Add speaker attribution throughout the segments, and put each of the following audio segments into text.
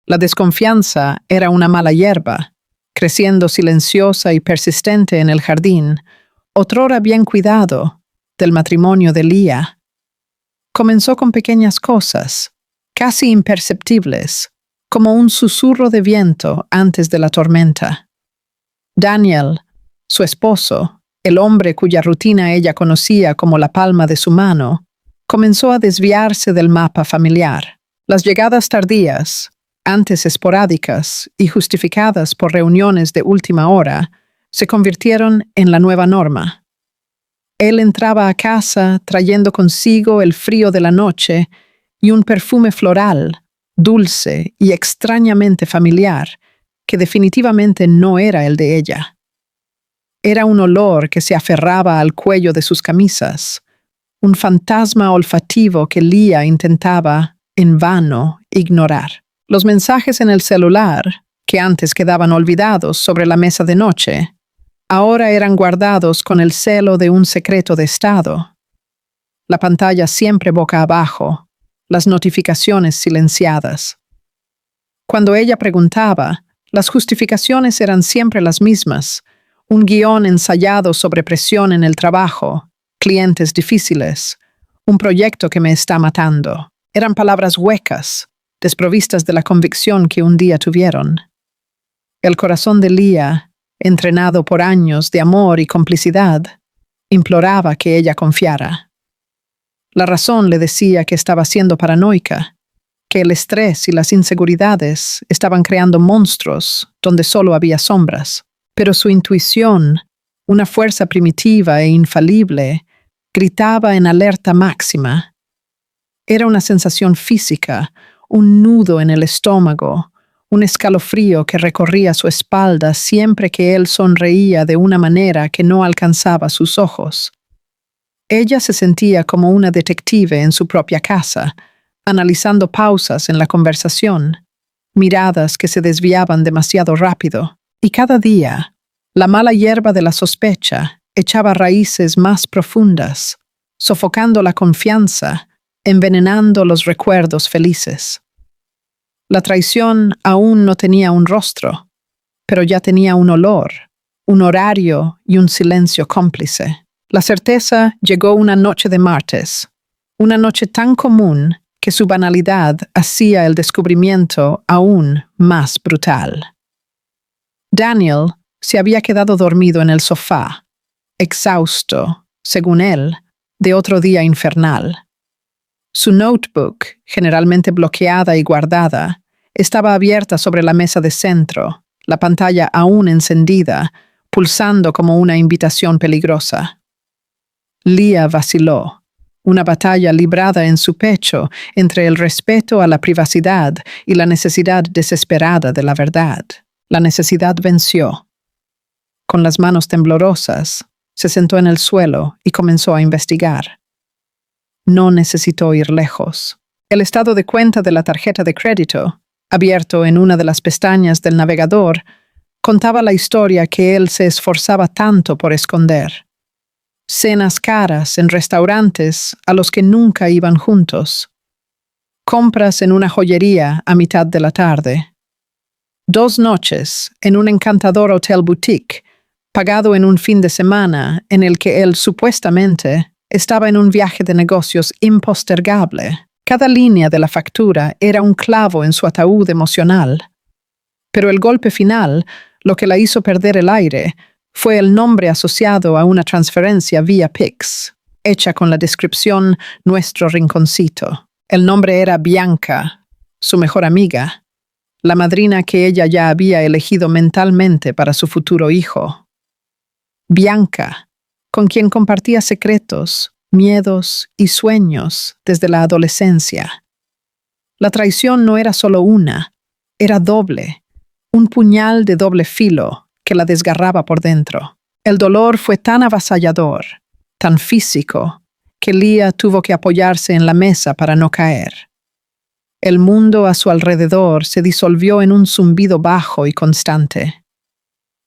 Speaker 1: La desconfianza era una mala hierba, creciendo silenciosa y persistente en el jardín, otrora bien cuidado, del matrimonio de Leah. Comenzó con pequeñas cosas, casi imperceptibles, como un susurro de viento antes de la tormenta. Daniel, su esposo, el hombre cuya rutina ella conocía como la palma de su mano, comenzó a desviarse del mapa familiar. Las llegadas tardías, antes esporádicas y justificadas por reuniones de última hora, se convirtieron en la nueva norma. Él entraba a casa trayendo consigo el frío de la noche y un perfume floral, dulce y extrañamente familiar, que definitivamente no era el de ella. Era un olor que se aferraba al cuello de sus camisas, un fantasma olfativo que Leah intentaba, en vano, ignorar. Los mensajes en el celular, que antes quedaban olvidados sobre la mesa de noche, ahora eran guardados con el celo de un secreto de estado. La pantalla siempre boca abajo, las notificaciones silenciadas. Cuando ella preguntaba, las justificaciones eran siempre las mismas, un guión ensayado sobre presión en el trabajo, clientes difíciles, un proyecto que me está matando. Eran palabras huecas, desprovistas de la convicción que un día tuvieron. El corazón de Leah, entrenado por años de amor y complicidad, imploraba que ella confiara. La razón le decía que estaba siendo paranoica, que el estrés y las inseguridades estaban creando monstruos donde solo había sombras. Pero su intuición, una fuerza primitiva e infalible, gritaba en alerta máxima. Era una sensación física, un nudo en el estómago, un escalofrío que recorría su espalda siempre que él sonreía de una manera que no alcanzaba sus ojos. Ella se sentía como una detective en su propia casa, analizando pausas en la conversación, miradas que se desviaban demasiado rápido, y cada día, la mala hierba de la sospecha echaba raíces más profundas, sofocando la confianza, envenenando los recuerdos felices. La traición aún no tenía un rostro, pero ya tenía un olor, un horario y un silencio cómplice. La certeza llegó una noche de martes, una noche tan común que su banalidad hacía el descubrimiento aún más brutal. Daniel se había quedado dormido en el sofá, exhausto, según él, de otro día infernal. Su notebook, generalmente bloqueada y guardada, estaba abierta sobre la mesa de centro, la pantalla aún encendida, pulsando como una invitación peligrosa. Leah vaciló, una batalla librada en su pecho entre el respeto a la privacidad y la necesidad desesperada de la verdad. La necesidad venció. Con las manos temblorosas, se sentó en el suelo y comenzó a investigar. No necesitó ir lejos. El estado de cuenta de la tarjeta de crédito, abierto en una de las pestañas del navegador, contaba la historia que él se esforzaba tanto por esconder. Cenas caras en restaurantes a los que nunca iban juntos. Compras en una joyería a mitad de la tarde. 2 noches en un encantador hotel boutique, pagado en un fin de semana en el que él supuestamente estaba en un viaje de negocios impostergable. Cada línea de la factura era un clavo en su ataúd emocional. Pero el golpe final, lo que la hizo perder el aire, fue el nombre asociado a una transferencia vía Pix, hecha con la descripción «Nuestro rinconcito». El nombre era Bianca, su mejor amiga, la madrina que ella ya había elegido mentalmente para su futuro hijo. Bianca, con quien compartía secretos, miedos y sueños desde la adolescencia. La traición no era solo una, era doble, un puñal de doble filo que la desgarraba por dentro. El dolor fue tan avasallador, tan físico, que Leah tuvo que apoyarse en la mesa para no caer. El mundo a su alrededor se disolvió en un zumbido bajo y constante.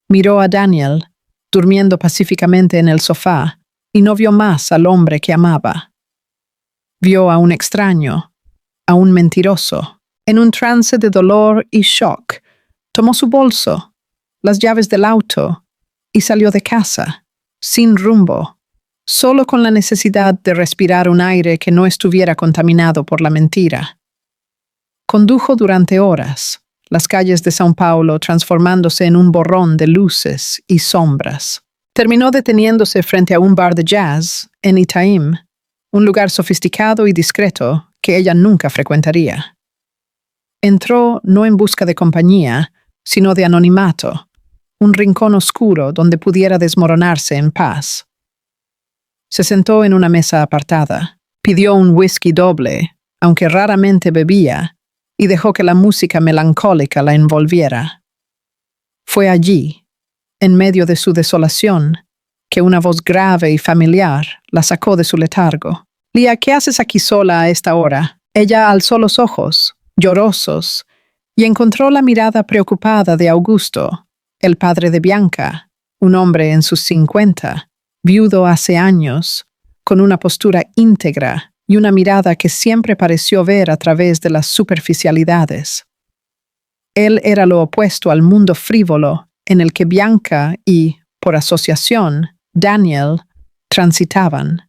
Speaker 1: Miró a Daniel, durmiendo pacíficamente en el sofá, y no vio más al hombre que amaba. Vio a un extraño, a un mentiroso, En un trance de dolor y shock, tomó su bolso, las llaves del auto y salió de casa, sin rumbo, solo con la necesidad de respirar un aire que no estuviera contaminado por la mentira. Condujo durante horas, las calles de São Paulo transformándose en un borrón de luces y sombras. Terminó deteniéndose frente a un bar de jazz en Itaim, un lugar sofisticado y discreto que ella nunca frecuentaría. Entró no en busca de compañía, sino de anonimato, un rincón oscuro donde pudiera desmoronarse en paz. Se sentó en una mesa apartada, pidió un whisky doble, aunque raramente bebía, y dejó que la música melancólica la envolviera. Fue allí, en medio de su desolación, que una voz grave y familiar la sacó de su letargo. «Lía, ¿qué haces aquí sola a esta hora?» Ella alzó los ojos, llorosos, y encontró la mirada preocupada de Augusto, el padre de Bianca, un hombre en sus 50, viudo hace años, con una postura íntegra y una mirada que siempre pareció ver a través de las superficialidades. Él era lo opuesto al mundo frívolo en el que Bianca y, por asociación, Daniel transitaban.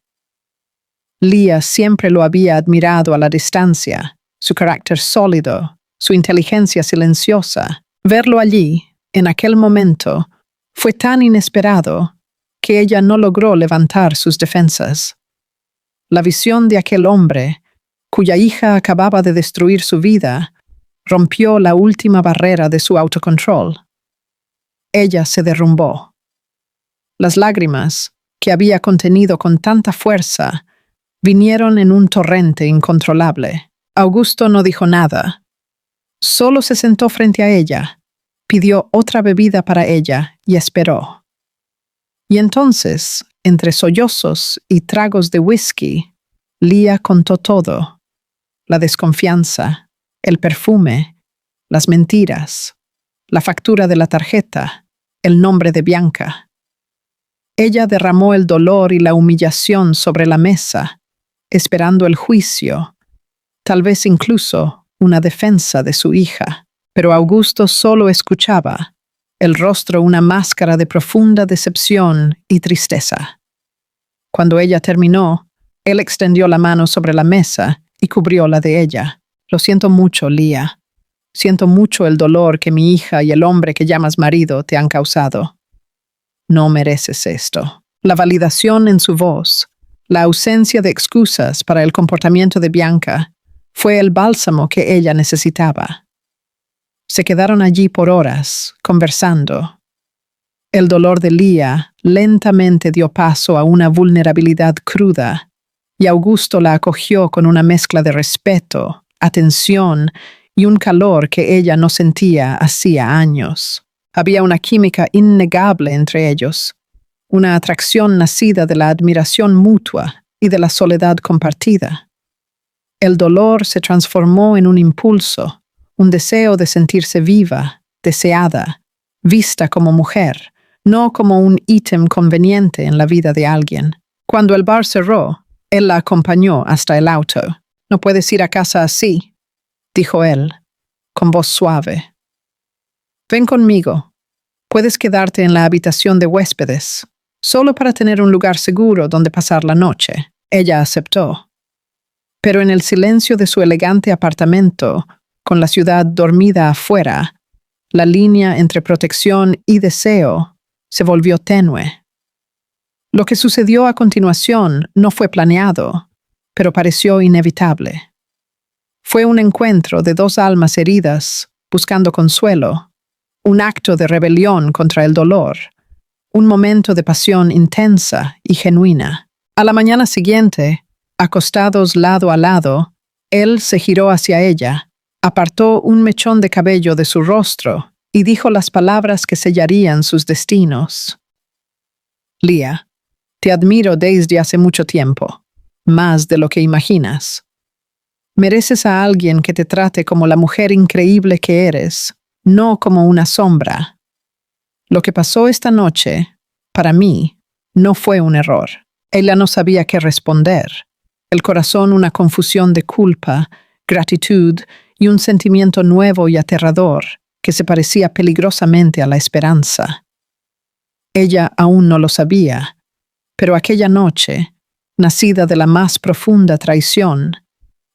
Speaker 1: Lía siempre lo había admirado a la distancia, su carácter sólido, su inteligencia silenciosa. Verlo allí, en aquel momento, fue tan inesperado que ella no logró levantar sus defensas. La visión de aquel hombre, cuya hija acababa de destruir su vida, rompió la última barrera de su autocontrol. Ella se derrumbó. Las lágrimas, que había contenido con tanta fuerza, vinieron en un torrente incontrolable. Augusto no dijo nada. Solo se sentó frente a ella, pidió otra bebida para ella y esperó. Y entonces, entre sollozos y tragos de whisky, Lía contó todo: la desconfianza, el perfume, las mentiras, la factura de la tarjeta, el nombre de Bianca. Ella derramó el dolor y la humillación sobre la mesa, esperando el juicio, tal vez incluso una defensa de su hija. Pero Augusto solo escuchaba, el rostro una máscara de profunda decepción y tristeza. Cuando ella terminó, él extendió la mano sobre la mesa y cubrió la de ella. «Lo siento mucho, Lía. Siento mucho el dolor que mi hija y el hombre que llamas marido te han causado. No mereces esto». La validación en su voz, la ausencia de excusas para el comportamiento de Bianca, fue el bálsamo que ella necesitaba. Se quedaron allí por horas, conversando. El dolor de Lía lentamente dio paso a una vulnerabilidad cruda, y Augusto la acogió con una mezcla de respeto, atención y un calor que ella no sentía hacía años. Había una química innegable entre ellos, una atracción nacida de la admiración mutua y de la soledad compartida. El dolor se transformó en un impulso, un deseo de sentirse viva, deseada, vista como mujer, no como un ítem conveniente en la vida de alguien. Cuando el bar cerró, él la acompañó hasta el auto. «No puedes ir a casa así», dijo él, con voz suave. «Ven conmigo. Puedes quedarte en la habitación de huéspedes, solo para tener un lugar seguro donde pasar la noche». Ella aceptó. Pero en el silencio de su elegante apartamento, con la ciudad dormida afuera, la línea entre protección y deseo se volvió tenue. Lo que sucedió a continuación no fue planeado, pero pareció inevitable. Fue un encuentro de dos almas heridas buscando consuelo, un acto de rebelión contra el dolor, un momento de pasión intensa y genuina. A la mañana siguiente, acostados lado a lado, él se giró hacia ella, apartó un mechón de cabello de su rostro y dijo las palabras que sellarían sus destinos. «Lía, te admiro desde hace mucho tiempo, más de lo que imaginas. Mereces a alguien que te trate como la mujer increíble que eres, no como una sombra. Lo que pasó esta noche, para mí, no fue un error». Ella no sabía qué responder. El corazón una confusión de culpa, gratitud y un sentimiento nuevo y aterrador que se parecía peligrosamente a la esperanza. Ella aún no lo sabía, pero aquella noche, nacida de la más profunda traición,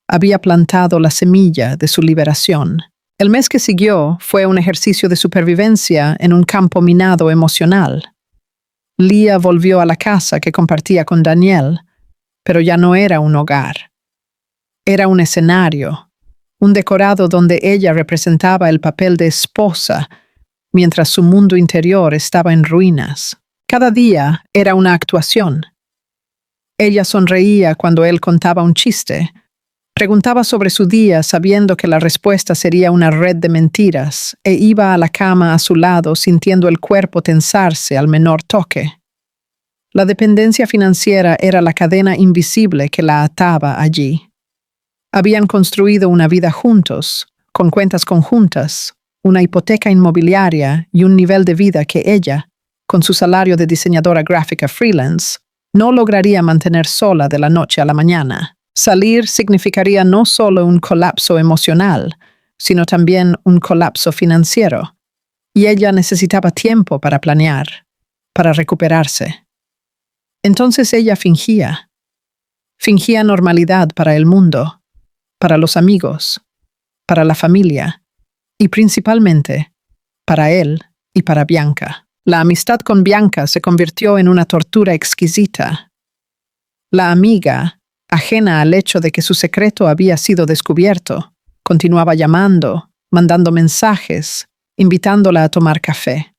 Speaker 1: había plantado la semilla de su liberación. El mes que siguió fue un ejercicio de supervivencia en un campo minado emocional. Leah volvió a la casa que compartía con Daniel, pero ya no era un hogar. Era un escenario, un decorado donde ella representaba el papel de esposa, mientras su mundo interior estaba en ruinas. Cada día era una actuación. Ella sonreía cuando él contaba un chiste, preguntaba sobre su día sabiendo que la respuesta sería una red de mentiras, e iba a la cama a su lado sintiendo el cuerpo tensarse al menor toque. La dependencia financiera era la cadena invisible que la ataba allí. Habían construido una vida juntos, con cuentas conjuntas, una hipoteca inmobiliaria y un nivel de vida que ella, con su salario de diseñadora gráfica freelance, no lograría mantener sola de la noche a la mañana. Salir significaría no solo un colapso emocional, sino también un colapso financiero, y ella necesitaba tiempo para planear, para recuperarse. Entonces ella fingía normalidad para el mundo, para los amigos, para la familia, y principalmente para él y para Bianca. La amistad con Bianca se convirtió en una tortura exquisita. La amiga, ajena al hecho de que su secreto había sido descubierto, continuaba llamando, mandando mensajes, invitándola a tomar café.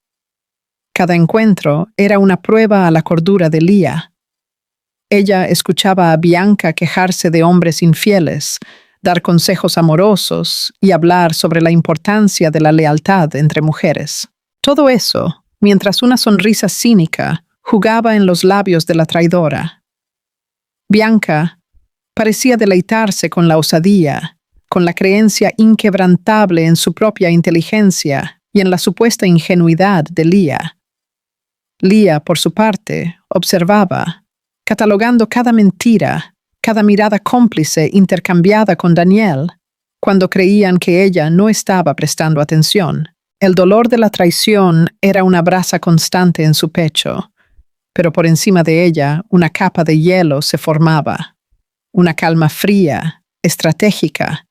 Speaker 1: Cada encuentro era una prueba a la cordura de Leah. Ella escuchaba a Bianca quejarse de hombres infieles, dar consejos amorosos y hablar sobre la importancia de la lealtad entre mujeres. Todo eso, mientras una sonrisa cínica jugaba en los labios de la traidora. Bianca parecía deleitarse con la osadía, con la creencia inquebrantable en su propia inteligencia y en la supuesta ingenuidad de Leah. Leah, por su parte, observaba, catalogando cada mentira, cada mirada cómplice intercambiada con Daniel, cuando creían que ella no estaba prestando atención. El dolor de la traición era una brasa constante en su pecho, pero por encima de ella una capa de hielo se formaba, una calma fría, estratégica,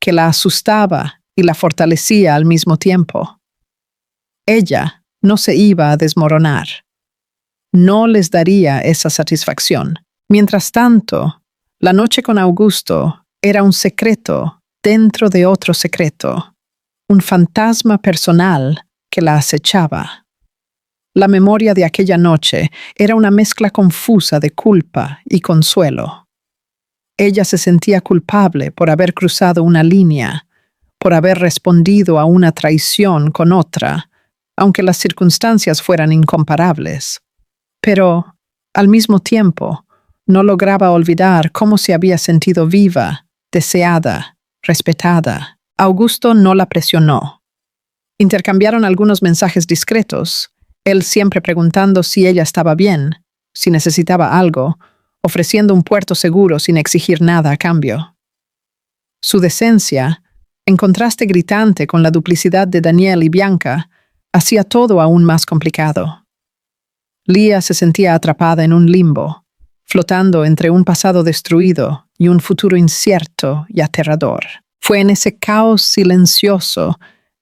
Speaker 1: que la asustaba y la fortalecía al mismo tiempo. Ella no se iba a desmoronar. No les daría esa satisfacción. Mientras tanto, la noche con Augusto era un secreto dentro de otro secreto, un fantasma personal que la acechaba. La memoria de aquella noche era una mezcla confusa de culpa y consuelo. Ella se sentía culpable por haber cruzado una línea, por haber respondido a una traición con otra, aunque las circunstancias fueran incomparables. Pero, al mismo tiempo, no lograba olvidar cómo se había sentido viva, deseada, respetada. Augusto no la presionó. Intercambiaron algunos mensajes discretos, él siempre preguntando si ella estaba bien, si necesitaba algo, ofreciendo un puerto seguro sin exigir nada a cambio. Su decencia, en contraste gritante con la duplicidad de Daniel y Bianca, hacía todo aún más complicado. Leah se sentía atrapada en un limbo, flotando entre un pasado destruido y un futuro incierto y aterrador. Fue en ese caos silencioso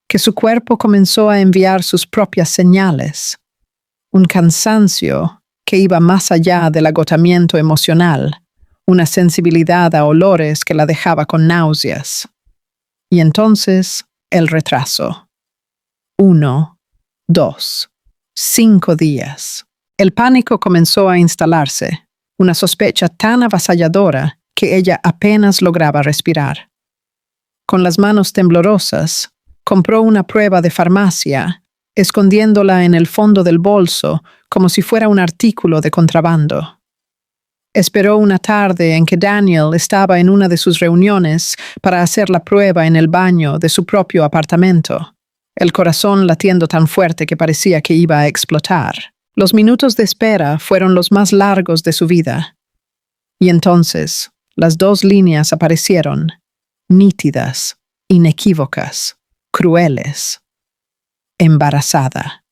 Speaker 1: que su cuerpo comenzó a enviar sus propias señales, un cansancio que iba más allá del agotamiento emocional, una sensibilidad a olores que la dejaba con náuseas. Y entonces, el retraso. 1, 2, 5 días. El pánico comenzó a instalarse, una sospecha tan avasalladora que ella apenas lograba respirar. Con las manos temblorosas, compró una prueba de farmacia, escondiéndola en el fondo del bolso como si fuera un artículo de contrabando. Esperó una tarde en que Daniel estaba en una de sus reuniones para hacer la prueba en el baño de su propio apartamento, el corazón latiendo tan fuerte que parecía que iba a explotar. Los minutos de espera fueron los más largos de su vida. Y entonces, las 2 líneas aparecieron, nítidas, inequívocas, crueles. Embarazada.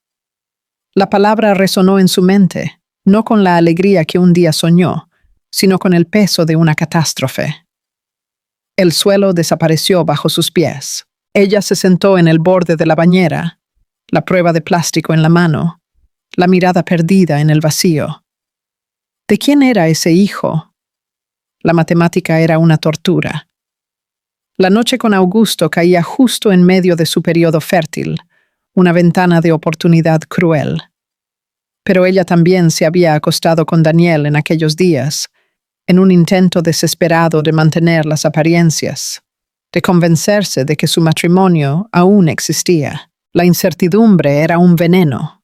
Speaker 1: La palabra resonó en su mente, no con la alegría que un día soñó, sino con el peso de una catástrofe. El suelo desapareció bajo sus pies. Ella se sentó en el borde de la bañera, la prueba de plástico en la mano, la mirada perdida en el vacío. ¿De quién era ese hijo? La matemática era una tortura. La noche con Augusto caía justo en medio de su periodo fértil, una ventana de oportunidad cruel. Pero ella también se había acostado con Daniel en aquellos días, en un intento desesperado de mantener las apariencias, de convencerse de que su matrimonio aún existía. La incertidumbre era un veneno.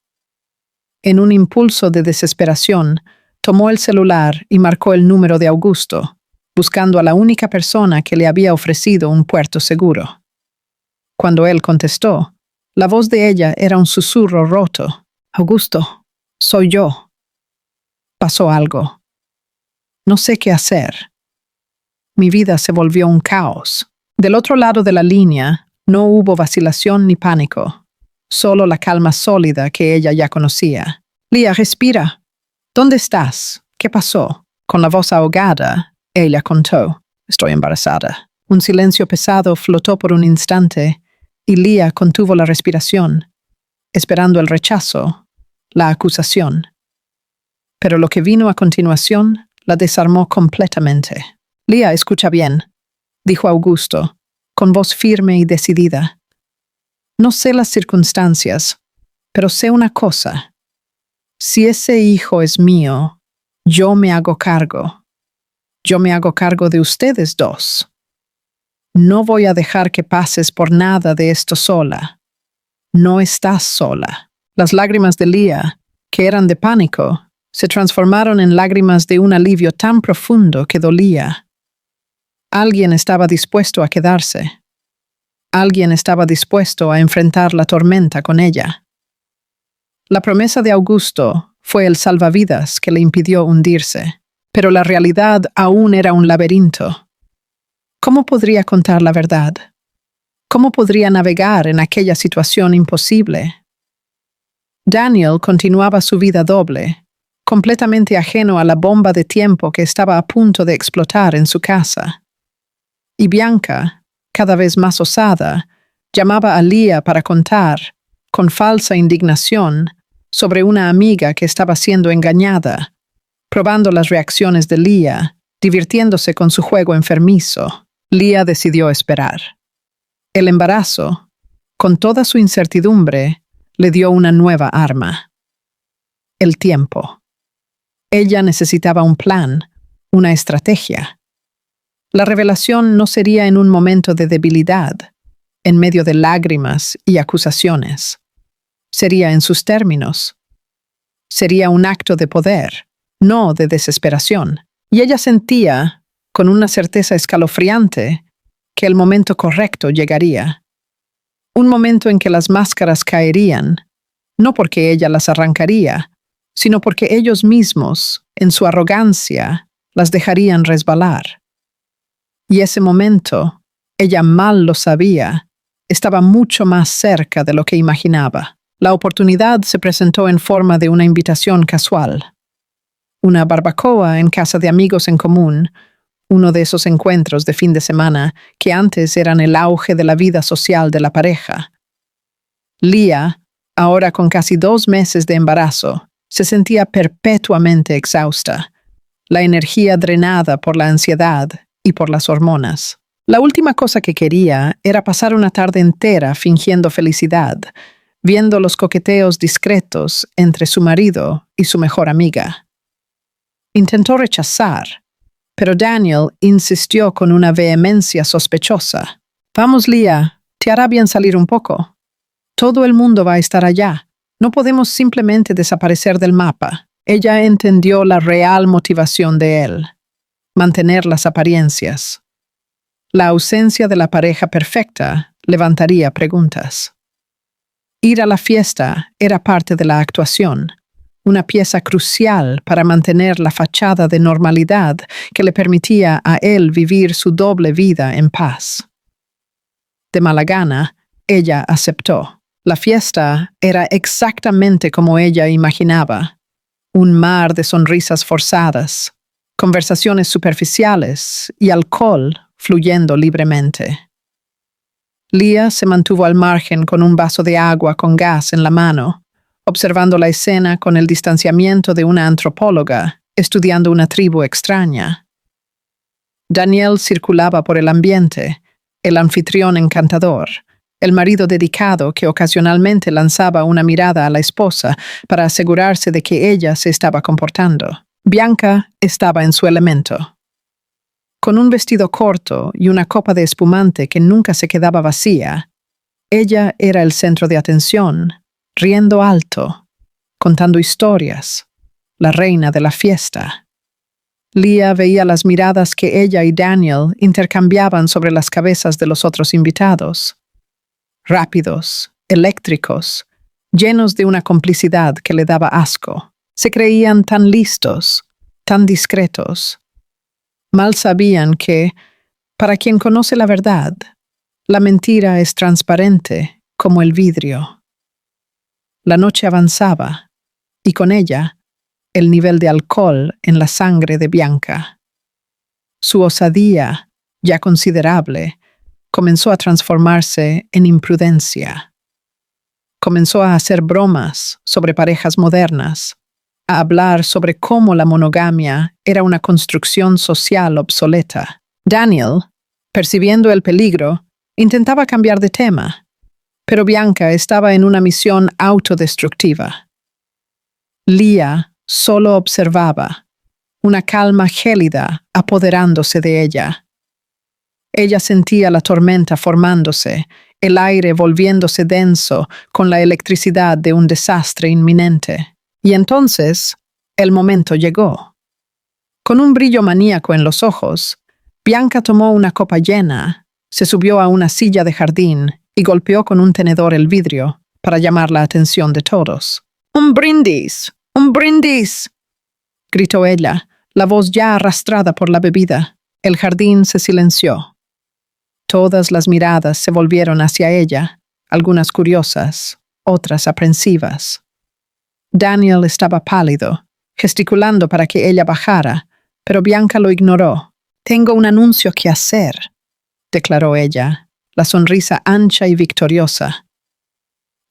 Speaker 1: En un impulso de desesperación, tomó el celular y marcó el número de Augusto, buscando a la única persona que le había ofrecido un puerto seguro. Cuando él contestó, la voz de ella era un susurro roto. «Augusto, soy yo. Pasó algo. No sé qué hacer. Mi vida se volvió un caos». Del otro lado de la línea, no hubo vacilación ni pánico, solo la calma sólida que ella ya conocía. «Lía, respira. ¿Dónde estás? ¿Qué pasó?» Con la voz ahogada, ella contó: «Estoy embarazada». Un silencio pesado flotó por un instante, y Lía contuvo la respiración, esperando el rechazo, la acusación. Pero lo que vino a continuación la desarmó completamente. «Lía, escucha bien», dijo Augusto, con voz firme y decidida. «No sé las circunstancias, pero sé una cosa. Si ese hijo es mío, yo me hago cargo. Yo me hago cargo de ustedes dos. No voy a dejar que pases por nada de esto sola. No estás sola». Las lágrimas de Lía, que eran de pánico, se transformaron en lágrimas de un alivio tan profundo que dolía. Alguien estaba dispuesto a quedarse. Alguien estaba dispuesto a enfrentar la tormenta con ella. La promesa de Augusto fue el salvavidas que le impidió hundirse, pero la realidad aún era un laberinto. ¿Cómo podría contar la verdad? ¿Cómo podría navegar en aquella situación imposible? Daniel continuaba su vida doble, completamente ajeno a la bomba de tiempo que estaba a punto de explotar en su casa. Y Bianca, cada vez más osada, llamaba a Lía para contar, con falsa indignación, sobre una amiga que estaba siendo engañada, probando las reacciones de Lía, divirtiéndose con su juego enfermizo. Lía decidió esperar. El embarazo, con toda su incertidumbre, le dio una nueva arma: el tiempo. Ella necesitaba un plan, una estrategia. La revelación no sería en un momento de debilidad, en medio de lágrimas y acusaciones. Sería en sus términos. Sería un acto de poder, no de desesperación. Y ella sentía, con una certeza escalofriante, que el momento correcto llegaría. Un momento en que las máscaras caerían, no porque ella las arrancaría, sino porque ellos mismos, en su arrogancia, las dejarían resbalar. Y ese momento, ella mal lo sabía, estaba mucho más cerca de lo que imaginaba. La oportunidad se presentó en forma de una invitación casual. Una barbacoa en casa de amigos en común, uno de esos encuentros de fin de semana que antes eran el auge de la vida social de la pareja. Lía, ahora con casi 2 meses de embarazo, se sentía perpetuamente exhausta, la energía drenada por la ansiedad y por las hormonas. La última cosa que quería era pasar una tarde entera fingiendo felicidad, viendo los coqueteos discretos entre su marido y su mejor amiga. Intentó rechazar, pero Daniel insistió con una vehemencia sospechosa. «Vamos, Lía, te hará bien salir un poco. Todo el mundo va a estar allá. No podemos simplemente desaparecer del mapa». Ella entendió la real motivación de él: mantener las apariencias. La ausencia de la pareja perfecta levantaría preguntas. Ir a la fiesta era parte de la actuación, una pieza crucial para mantener la fachada de normalidad que le permitía a él vivir su doble vida en paz. De mala gana, ella aceptó. La fiesta era exactamente como ella imaginaba. Un mar de sonrisas forzadas, conversaciones superficiales y alcohol fluyendo libremente. Leah se mantuvo al margen con un vaso de agua con gas en la mano, observando la escena con el distanciamiento de una antropóloga estudiando una tribu extraña. Daniel circulaba por el ambiente, el anfitrión encantador, el marido dedicado que ocasionalmente lanzaba una mirada a la esposa para asegurarse de que ella se estaba comportando. Bianca estaba en su elemento. Con un vestido corto y una copa de espumante que nunca se quedaba vacía, ella era el centro de atención, riendo alto, contando historias, la reina de la fiesta. Leah veía las miradas que ella y Daniel intercambiaban sobre las cabezas de los otros invitados. Rápidos, eléctricos, llenos de una complicidad que le daba asco. Se creían tan listos, tan discretos. Mal sabían que, para quien conoce la verdad, la mentira es transparente como el vidrio. La noche avanzaba, y con ella, el nivel de alcohol en la sangre de Bianca. Su osadía, ya considerable, comenzó a transformarse en imprudencia. Comenzó a hacer bromas sobre parejas modernas, a hablar sobre cómo la monogamia era una construcción social obsoleta. Daniel, percibiendo el peligro, intentaba cambiar de tema, pero Bianca estaba en una misión autodestructiva. Leah solo observaba, una calma gélida apoderándose de ella. Ella sentía la tormenta formándose, el aire volviéndose denso con la electricidad de un desastre inminente. Y entonces, el momento llegó. Con un brillo maníaco en los ojos, Bianca tomó una copa llena, se subió a una silla de jardín y golpeó con un tenedor el vidrio para llamar la atención de todos. ¡Un brindis! ¡Un brindis!, gritó ella, la voz ya arrastrada por la bebida. El jardín se silenció. Todas las miradas se volvieron hacia ella, algunas curiosas, otras aprensivas. Daniel estaba pálido, gesticulando para que ella bajara, pero Bianca lo ignoró. «Tengo un anuncio que hacer», declaró ella, la sonrisa ancha y victoriosa.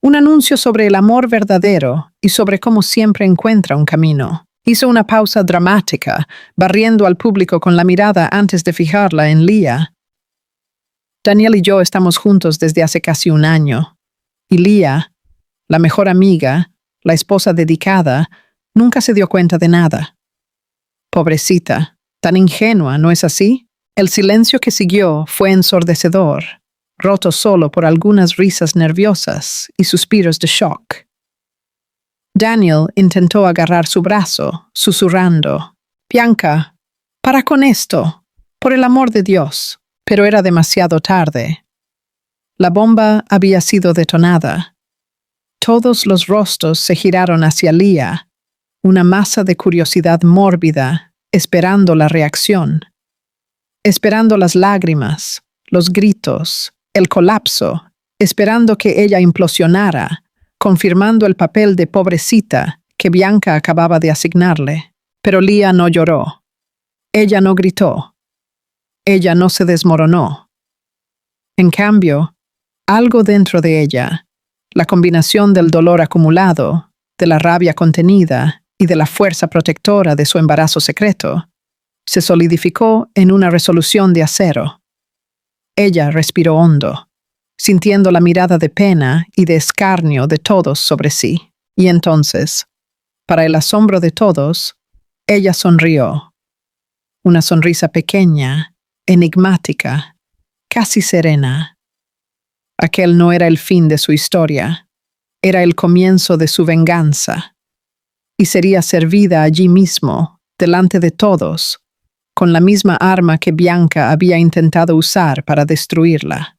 Speaker 1: Un anuncio sobre el amor verdadero y sobre cómo siempre encuentra un camino. Hizo una pausa dramática, barriendo al público con la mirada antes de fijarla en Leah. Daniel y yo estamos juntos desde hace casi un año, y Leah, la mejor amiga, la esposa dedicada, nunca se dio cuenta de nada. Pobrecita, tan ingenua, ¿no es así? El silencio que siguió fue ensordecedor, roto solo por algunas risas nerviosas y suspiros de shock. Daniel intentó agarrar su brazo, susurrando, «Bianca, para con esto, por el amor de Dios», pero era demasiado tarde. La bomba había sido detonada. Todos los rostros se giraron hacia Leah, una masa de curiosidad mórbida, esperando la reacción, esperando las lágrimas, los gritos, el colapso, esperando que ella implosionara, confirmando el papel de pobrecita que Bianca acababa de asignarle. Pero Leah no lloró. Ella no gritó. Ella no se desmoronó. En cambio, algo dentro de ella, la combinación del dolor acumulado, de la rabia contenida y de la fuerza protectora de su embarazo secreto, se solidificó en una resolución de acero. Ella respiró hondo, sintiendo la mirada de pena y de escarnio de todos sobre sí. Y entonces, para el asombro de todos, ella sonrió. Una sonrisa pequeña, enigmática, casi serena. Aquel no era el fin de su historia, era el comienzo de su venganza, y sería servida allí mismo, delante de todos, con la misma arma que Bianca había intentado usar para destruirla.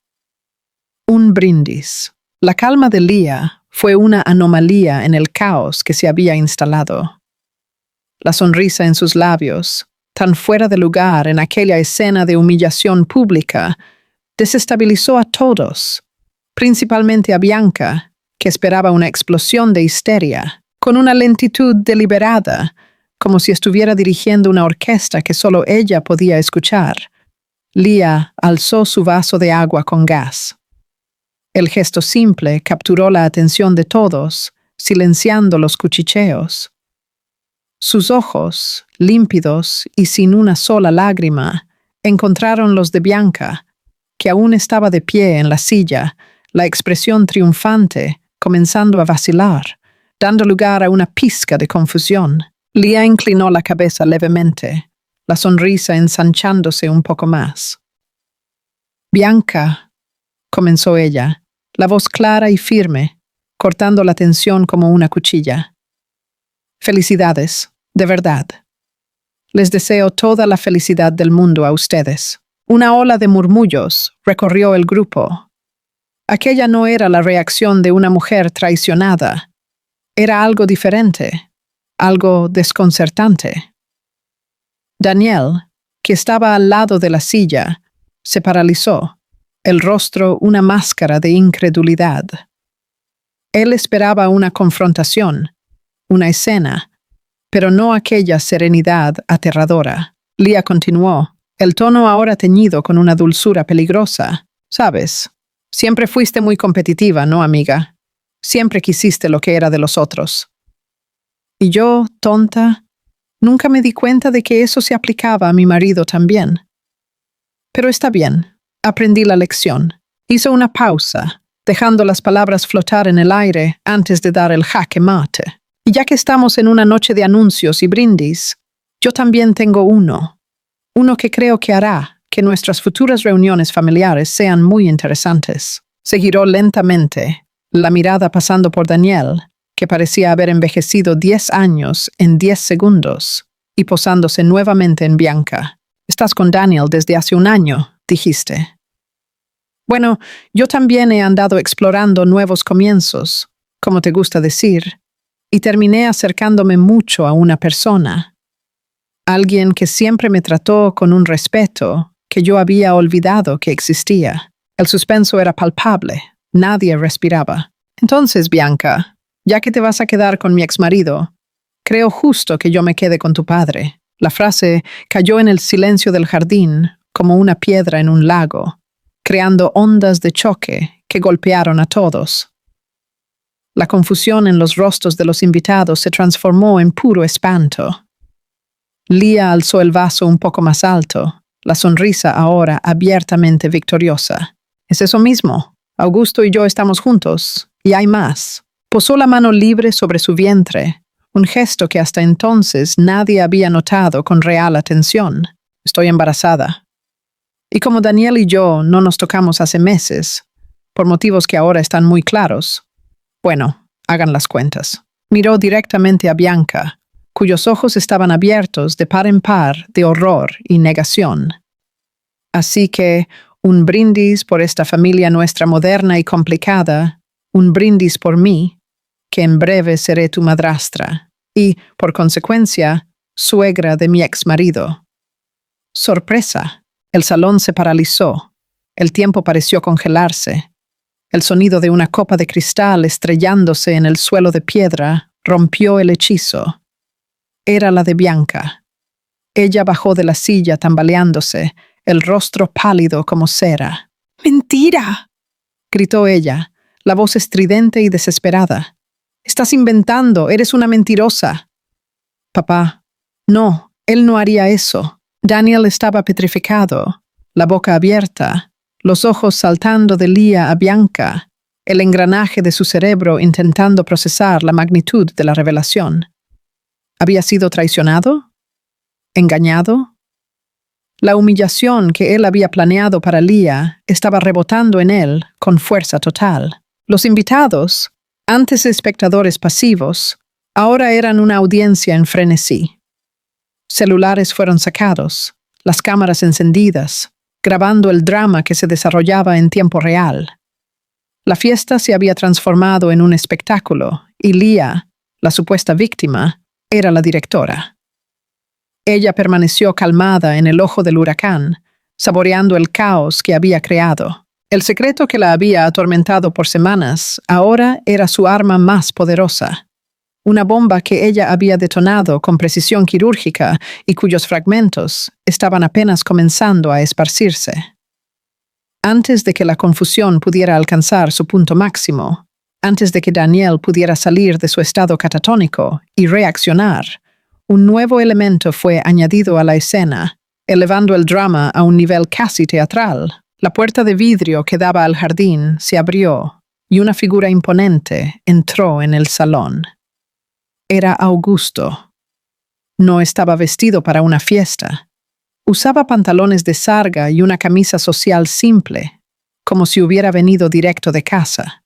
Speaker 1: Un brindis. La calma de Leah fue una anomalía en el caos que se había instalado. La sonrisa en sus labios, tan fuera de lugar en aquella escena de humillación pública, desestabilizó a todos, principalmente a Bianca, que esperaba una explosión de histeria, con una lentitud deliberada, como si estuviera dirigiendo una orquesta que solo ella podía escuchar. Leah alzó su vaso de agua con gas. El gesto simple capturó la atención de todos, silenciando los cuchicheos. Sus ojos, límpidos y sin una sola lágrima, encontraron los de Bianca, que aún estaba de pie en la silla, la expresión triunfante comenzando a vacilar, dando lugar a una pizca de confusión. Leah inclinó la cabeza levemente, la sonrisa ensanchándose un poco más. «Bianca», comenzó ella, la voz clara y firme, cortando la tensión como una cuchilla. «Felicidades, de verdad. Les deseo toda la felicidad del mundo a ustedes». Una ola de murmullos recorrió el grupo. Aquella no era la reacción de una mujer traicionada. Era algo diferente, algo desconcertante. Daniel, que estaba al lado de la silla, se paralizó, el rostro una máscara de incredulidad. Él esperaba una confrontación, una escena, pero no aquella serenidad aterradora. Leah continuó, el tono ahora teñido con una dulzura peligrosa. «Sabes, siempre fuiste muy competitiva, ¿no, amiga? Siempre quisiste lo que era de los otros. Y yo, tonta, nunca me di cuenta de que eso se aplicaba a mi marido también. Pero está bien, aprendí la lección». Hizo una pausa, dejando las palabras flotar en el aire antes de dar el jaque mate. «Y ya que estamos en una noche de anuncios y brindis, yo también tengo uno que creo que hará que nuestras futuras reuniones familiares sean muy interesantes». Se giró lentamente, la mirada pasando por Daniel, que parecía haber envejecido 10 años en 10 segundos, y posándose nuevamente en Bianca. «Estás con Daniel desde hace un año», dijiste. «Bueno, yo también he andado explorando nuevos comienzos, como te gusta decir, y terminé acercándome mucho a una persona. Alguien que siempre me trató con un respeto que yo había olvidado que existía. El suspenso era palpable, nadie respiraba. Entonces, Bianca, ya que te vas a quedar con mi exmarido, creo justo que yo me quede con tu padre». La frase cayó en el silencio del jardín como una piedra en un lago, creando ondas de choque que golpearon a todos. La confusión en los rostros de los invitados se transformó en puro espanto. Leah alzó el vaso un poco más alto, la sonrisa ahora abiertamente victoriosa. «Es eso mismo. Augusto y yo estamos juntos, y hay más». Posó la mano libre sobre su vientre, un gesto que hasta entonces nadie había notado con real atención. «Estoy embarazada. Y como Daniel y yo no nos tocamos hace meses, por motivos que ahora están muy claros, bueno, hagan las cuentas». Miró directamente a Bianca, cuyos ojos estaban abiertos de par en par de horror y negación. «Así que, un brindis por esta familia nuestra moderna y complicada, un brindis por mí, que en breve seré tu madrastra, y, por consecuencia, suegra de mi exmarido». Sorpresa. El salón se paralizó. El tiempo pareció congelarse. El sonido de una copa de cristal estrellándose en el suelo de piedra rompió el hechizo. Era la de Bianca. Ella bajó de la silla tambaleándose, el rostro pálido como cera. «¡Mentira!», gritó ella, la voz estridente y desesperada. «Estás inventando, eres una mentirosa». «Papá, no, él no haría eso». Daniel estaba petrificado, la boca abierta, los ojos saltando de Leah a Bianca, el engranaje de su cerebro intentando procesar la magnitud de la revelación. ¿Había sido traicionado? ¿Engañado? La humillación que él había planeado para Leah estaba rebotando en él con fuerza total. Los invitados, antes espectadores pasivos, ahora eran una audiencia en frenesí. Celulares fueron sacados, las cámaras encendidas, grabando el drama que se desarrollaba en tiempo real. La fiesta se había transformado en un espectáculo y Leah, la supuesta víctima, era la directora. Ella permaneció calmada en el ojo del huracán, saboreando el caos que había creado. El secreto que la había atormentado por semanas ahora era su arma más poderosa. Una bomba que ella había detonado con precisión quirúrgica y cuyos fragmentos estaban apenas comenzando a esparcirse. Antes de que la confusión pudiera alcanzar su punto máximo, antes de que Daniel pudiera salir de su estado catatónico y reaccionar, un nuevo elemento fue añadido a la escena, elevando el drama a un nivel casi teatral. La puerta de vidrio que daba al jardín se abrió y una figura imponente entró en el salón. Era Augusto. No estaba vestido para una fiesta. Usaba pantalones de sarga y una camisa social simple, como si hubiera venido directo de casa.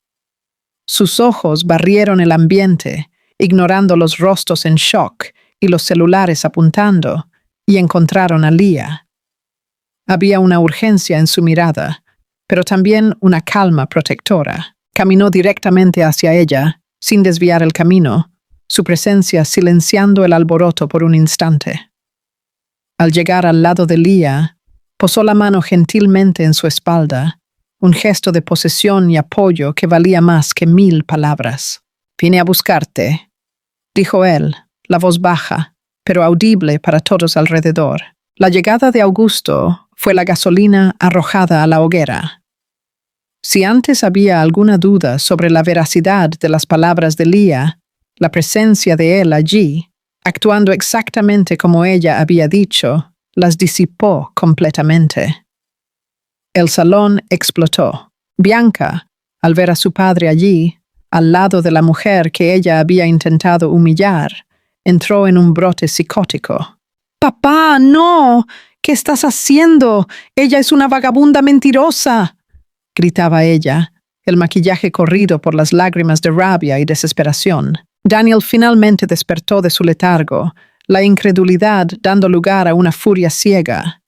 Speaker 1: Sus ojos barrieron el ambiente, ignorando los rostros en shock y los celulares apuntando, y encontraron a Leah. Había una urgencia en su mirada, pero también una calma protectora. Caminó directamente hacia ella, sin desviar el camino, su presencia silenciando el alboroto por un instante. Al llegar al lado de Leah, posó la mano gentilmente en su espalda, un gesto de posesión y apoyo que valía más que 1000 palabras. «Vine a buscarte», dijo él, la voz baja, pero audible para todos alrededor. La llegada de Augusto fue la gasolina arrojada a la hoguera. Si antes había alguna duda sobre la veracidad de las palabras de Leah, la presencia de él allí, actuando exactamente como ella había dicho, las disipó completamente. El salón explotó. Bianca, al ver a su padre allí, al lado de la mujer que ella había intentado humillar, entró en un brote psicótico. «¡Papá, no! ¿Qué estás haciendo? Ella es una vagabunda mentirosa», gritaba ella, el maquillaje corrido por las lágrimas de rabia y desesperación. Daniel finalmente despertó de su letargo, la incredulidad dando lugar a una furia ciega.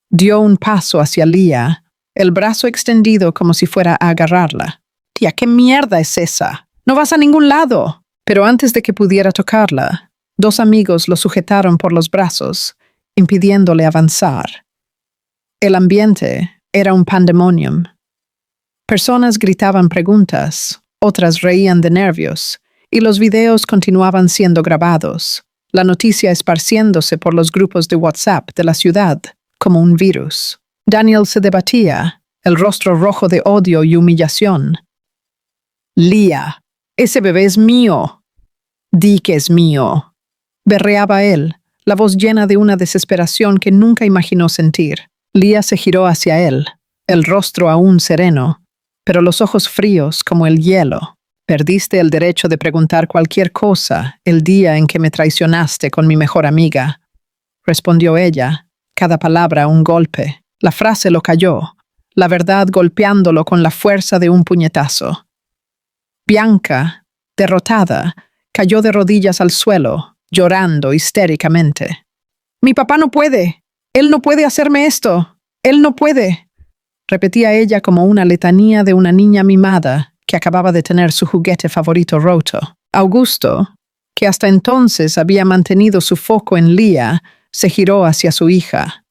Speaker 1: Dio un paso hacia Leah, el brazo extendido como si fuera a agarrarla. «Tía, ¿qué mierda es esa? No vas a ningún lado». Pero antes de que pudiera tocarla, 2 amigos lo sujetaron por los brazos, impidiéndole avanzar. El ambiente era un pandemonium. Personas gritaban preguntas, otras reían de nervios, y los videos continuaban siendo grabados, la noticia esparciéndose por los grupos de WhatsApp de la ciudad como un virus. Daniel se debatía, el rostro rojo de odio y humillación. «Leah, ese bebé es mío. Di que es mío», berreaba él, la voz llena de una desesperación que nunca imaginó sentir. Leah se giró hacia él, el rostro aún sereno, pero los ojos fríos como el hielo. «Perdiste el derecho de preguntar cualquier cosa el día en que me traicionaste con mi mejor amiga», respondió ella, cada palabra un golpe. La frase lo cayó, la verdad golpeándolo con la fuerza de un puñetazo. Bianca, derrotada, cayó de rodillas al suelo, llorando histéricamente. «Mi papá no puede. Él no puede hacerme esto. Él no puede», repetía ella como una letanía de una niña mimada que acababa de tener su juguete favorito roto. Augusto, que hasta entonces había mantenido su foco en Leah, se giró hacia su hija.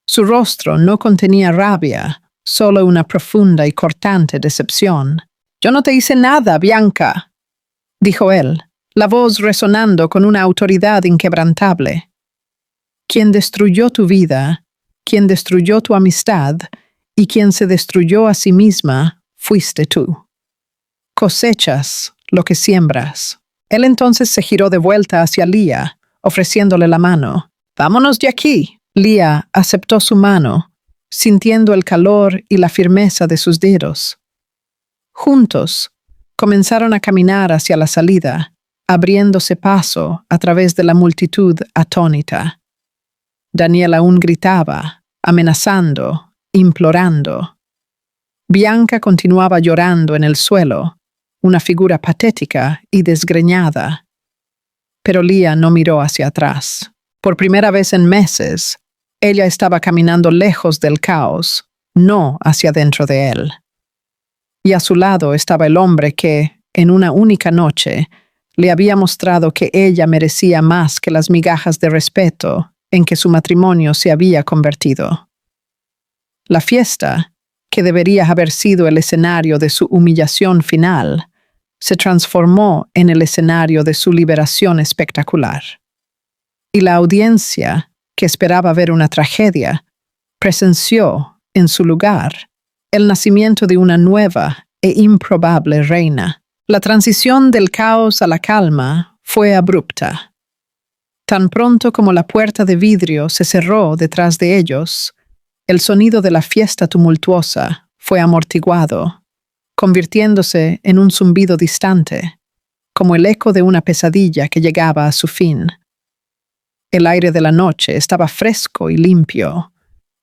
Speaker 1: Su rostro no contenía rabia, solo una profunda y cortante decepción. «Yo no te hice nada, Bianca», dijo él, la voz resonando con una autoridad inquebrantable. «Quien destruyó tu vida, quien destruyó tu amistad y quien se destruyó a sí misma, fuiste tú. Cosechas lo que siembras». Él entonces se giró de vuelta hacia Leah, ofreciéndole la mano. «Vámonos de aquí». Leah aceptó su mano, sintiendo el calor y la firmeza de sus dedos. Juntos, comenzaron a caminar hacia la salida, abriéndose paso a través de la multitud atónita. Daniel aún gritaba, amenazando, implorando. Bianca continuaba llorando en el suelo, una figura patética y desgreñada. Pero Leah no miró hacia atrás. Por primera vez en meses, ella estaba caminando lejos del caos, no hacia dentro de él. Y a su lado estaba el hombre que, en una única noche, le había mostrado que ella merecía más que las migajas de respeto en que su matrimonio se había convertido. La fiesta, que debería haber sido el escenario de su humillación final, se transformó en el escenario de su liberación espectacular. Y la audiencia, que esperaba ver una tragedia, presenció, en su lugar, el nacimiento de una nueva e improbable reina. La transición del caos a la calma fue abrupta. Tan pronto como la puerta de vidrio se cerró detrás de ellos, el sonido de la fiesta tumultuosa fue amortiguado, convirtiéndose en un zumbido distante, como el eco de una pesadilla que llegaba a su fin. El aire de la noche estaba fresco y limpio,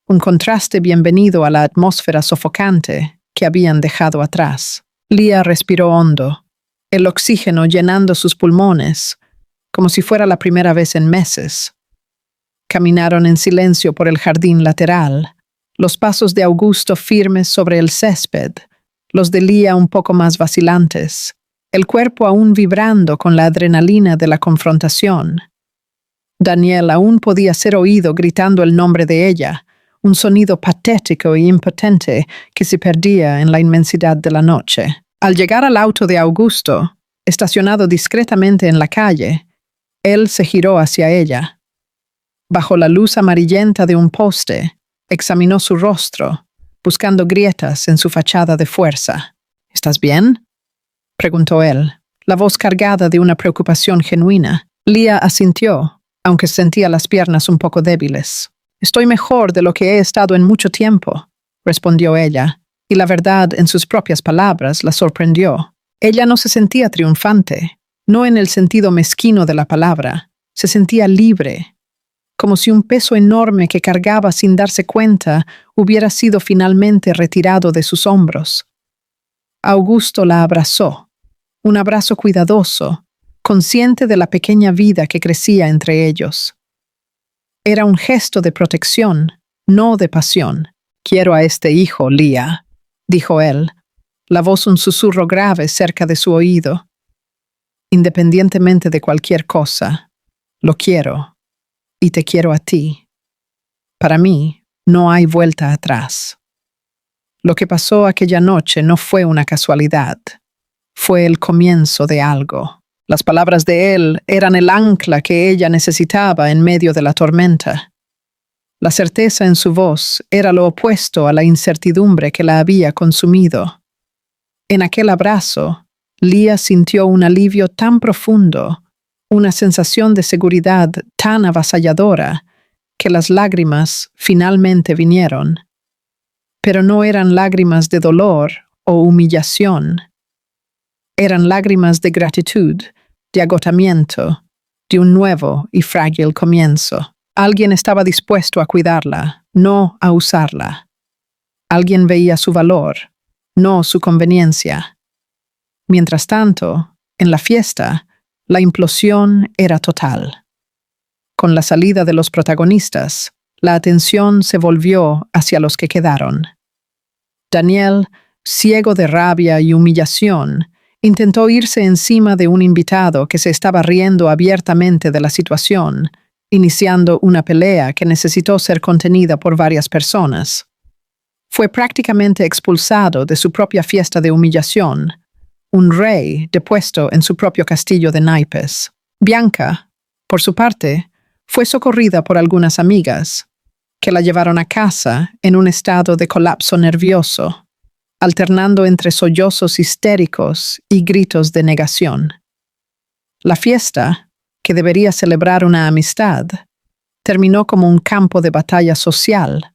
Speaker 1: un contraste bienvenido a la atmósfera sofocante que habían dejado atrás. Leah respiró hondo, el oxígeno llenando sus pulmones, como si fuera la primera vez en meses. Caminaron en silencio por el jardín lateral, los pasos de Augusto firmes sobre el césped, los de Leah un poco más vacilantes, el cuerpo aún vibrando con la adrenalina de la confrontación. Daniel aún podía ser oído gritando el nombre de ella, un sonido patético e impotente que se perdía en la inmensidad de la noche. Al llegar al auto de Augusto, estacionado discretamente en la calle, él se giró hacia ella. Bajo la luz amarillenta de un poste, examinó su rostro, buscando grietas en su fachada de fuerza. ¿Estás bien?, preguntó él, la voz cargada de una preocupación genuina. Leah asintió, aunque sentía las piernas un poco débiles. «Estoy mejor de lo que he estado en mucho tiempo», respondió ella, y la verdad en sus propias palabras la sorprendió. Ella no se sentía triunfante, no en el sentido mezquino de la palabra, se sentía libre, como si un peso enorme que cargaba sin darse cuenta hubiera sido finalmente retirado de sus hombros. Augusto la abrazó, un abrazo cuidadoso, consciente de la pequeña vida que crecía entre ellos. Era un gesto de protección, no de pasión. «Quiero a este hijo, Leah», dijo él, la voz un susurro grave cerca de su oído. «Independientemente de cualquier cosa, lo quiero, y te quiero a ti. Para mí, no hay vuelta atrás». Lo que pasó aquella noche no fue una casualidad, fue el comienzo de algo. Las palabras de él eran el ancla que ella necesitaba en medio de la tormenta. La certeza en su voz era lo opuesto a la incertidumbre que la había consumido. En aquel abrazo, Leah sintió un alivio tan profundo, una sensación de seguridad tan avasalladora, que las lágrimas finalmente vinieron. Pero no eran lágrimas de dolor o humillación. Eran lágrimas de gratitud, de agotamiento, de un nuevo y frágil comienzo. Alguien estaba dispuesto a cuidarla, no a usarla. Alguien veía su valor, no su conveniencia. Mientras tanto, en la fiesta, la implosión era total. Con la salida de los protagonistas, la atención se volvió hacia los que quedaron. Daniel, ciego de rabia y humillación, intentó irse encima de un invitado que se estaba riendo abiertamente de la situación, iniciando una pelea que necesitó ser contenida por varias personas. Fue prácticamente expulsado de su propia fiesta de humillación, un rey depuesto en su propio castillo de naipes. Bianca, por su parte, fue socorrida por algunas amigas, que la llevaron a casa en un estado de colapso nervioso, alternando entre sollozos histéricos y gritos de negación. La fiesta, que debería celebrar una amistad, terminó como un campo de batalla social,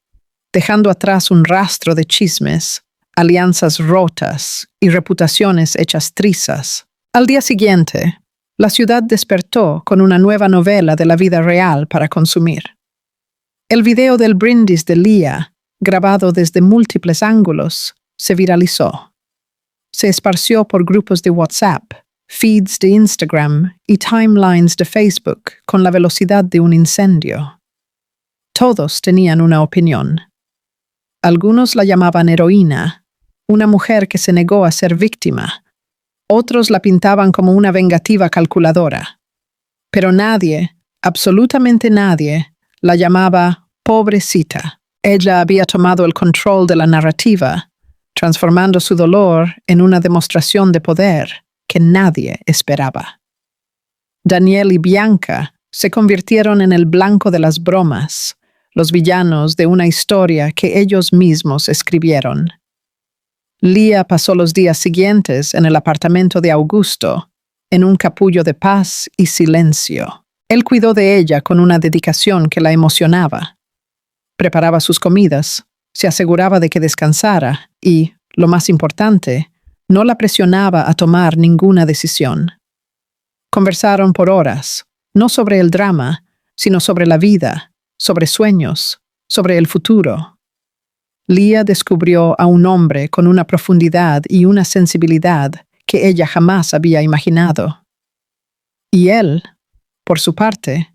Speaker 1: dejando atrás un rastro de chismes, alianzas rotas y reputaciones hechas trizas. Al día siguiente, la ciudad despertó con una nueva novela de la vida real para consumir. El video del brindis de Leah, grabado desde múltiples ángulos, se viralizó. Se esparció por grupos de WhatsApp, feeds de Instagram y timelines de Facebook con la velocidad de un incendio. Todos tenían una opinión. Algunos la llamaban heroína, una mujer que se negó a ser víctima. Otros la pintaban como una vengativa calculadora. Pero nadie, absolutamente nadie, la llamaba pobrecita. Ella había tomado el control de la narrativa, transformando su dolor en una demostración de poder que nadie esperaba. Daniel y Bianca se convirtieron en el blanco de las bromas, los villanos de una historia que ellos mismos escribieron. Lía pasó los días siguientes en el apartamento de Augusto, en un capullo de paz y silencio. Él cuidó de ella con una dedicación que la emocionaba. Preparaba sus comidas, se aseguraba de que descansara y, lo más importante, no la presionaba a tomar ninguna decisión. Conversaron por horas, no sobre el drama, sino sobre la vida, sobre sueños, sobre el futuro. Lía descubrió a un hombre con una profundidad y una sensibilidad que ella jamás había imaginado. Y él, por su parte,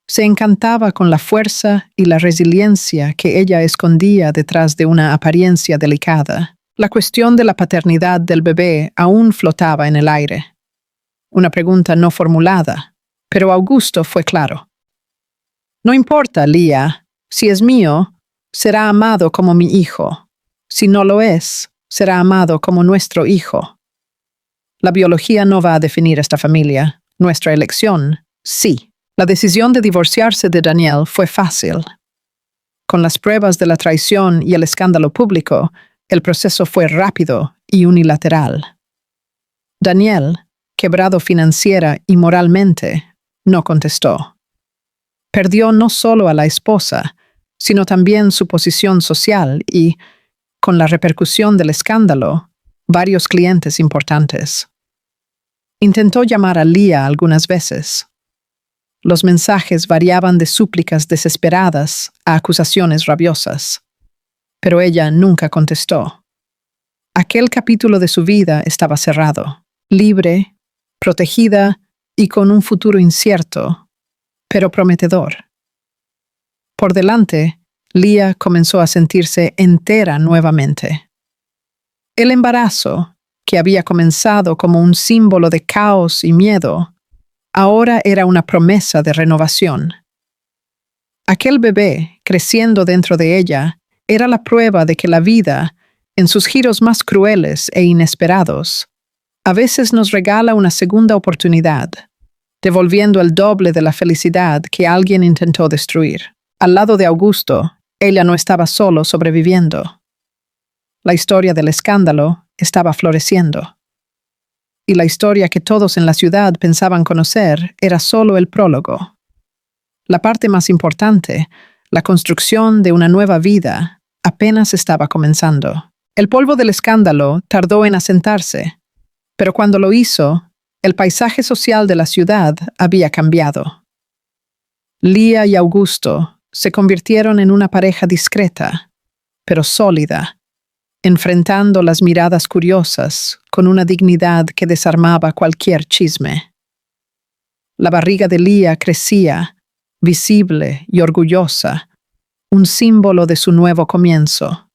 Speaker 1: se encantaba con la fuerza y la resiliencia que ella escondía detrás de una apariencia delicada. La cuestión de la paternidad del bebé aún flotaba en el aire. Una pregunta no formulada, pero Augusto fue claro. No importa, Lía, si es mío, será amado como mi hijo. Si no lo es, será amado como nuestro hijo. La biología no va a definir esta familia. Nuestra elección, sí. La decisión de divorciarse de Daniel fue fácil. Con las pruebas de la traición y el escándalo público, el proceso fue rápido y unilateral. Daniel, quebrado financiera y moralmente, no contestó. Perdió no solo a la esposa, sino también su posición social y, con la repercusión del escándalo, varios clientes importantes. Intentó llamar a Lía algunas veces. Los mensajes variaban de súplicas desesperadas a acusaciones rabiosas, pero ella nunca contestó. Aquel capítulo de su vida estaba cerrado, libre, protegida y con un futuro incierto, pero prometedor. Por delante, Lía comenzó a sentirse entera nuevamente. El embarazo, que había comenzado como un símbolo de caos y miedo, ahora era una promesa de renovación. Aquel bebé, creciendo dentro de ella, era la prueba de que la vida, en sus giros más crueles e inesperados, a veces nos regala una segunda oportunidad, devolviendo el doble de la felicidad que alguien intentó destruir. Al lado de Augusto, ella no estaba solo sobreviviendo. La historia del escándalo estaba floreciendo. Y la historia que todos en la ciudad pensaban conocer era solo el prólogo. La parte más importante, la construcción de una nueva vida, apenas estaba comenzando. El polvo del escándalo tardó en asentarse, pero cuando lo hizo, el paisaje social de la ciudad había cambiado. Lía y Augusto se convirtieron en una pareja discreta, pero sólida, enfrentando las miradas curiosas con una dignidad que desarmaba cualquier chisme. La barriga de Lía crecía, visible y orgullosa, un símbolo de su nuevo comienzo.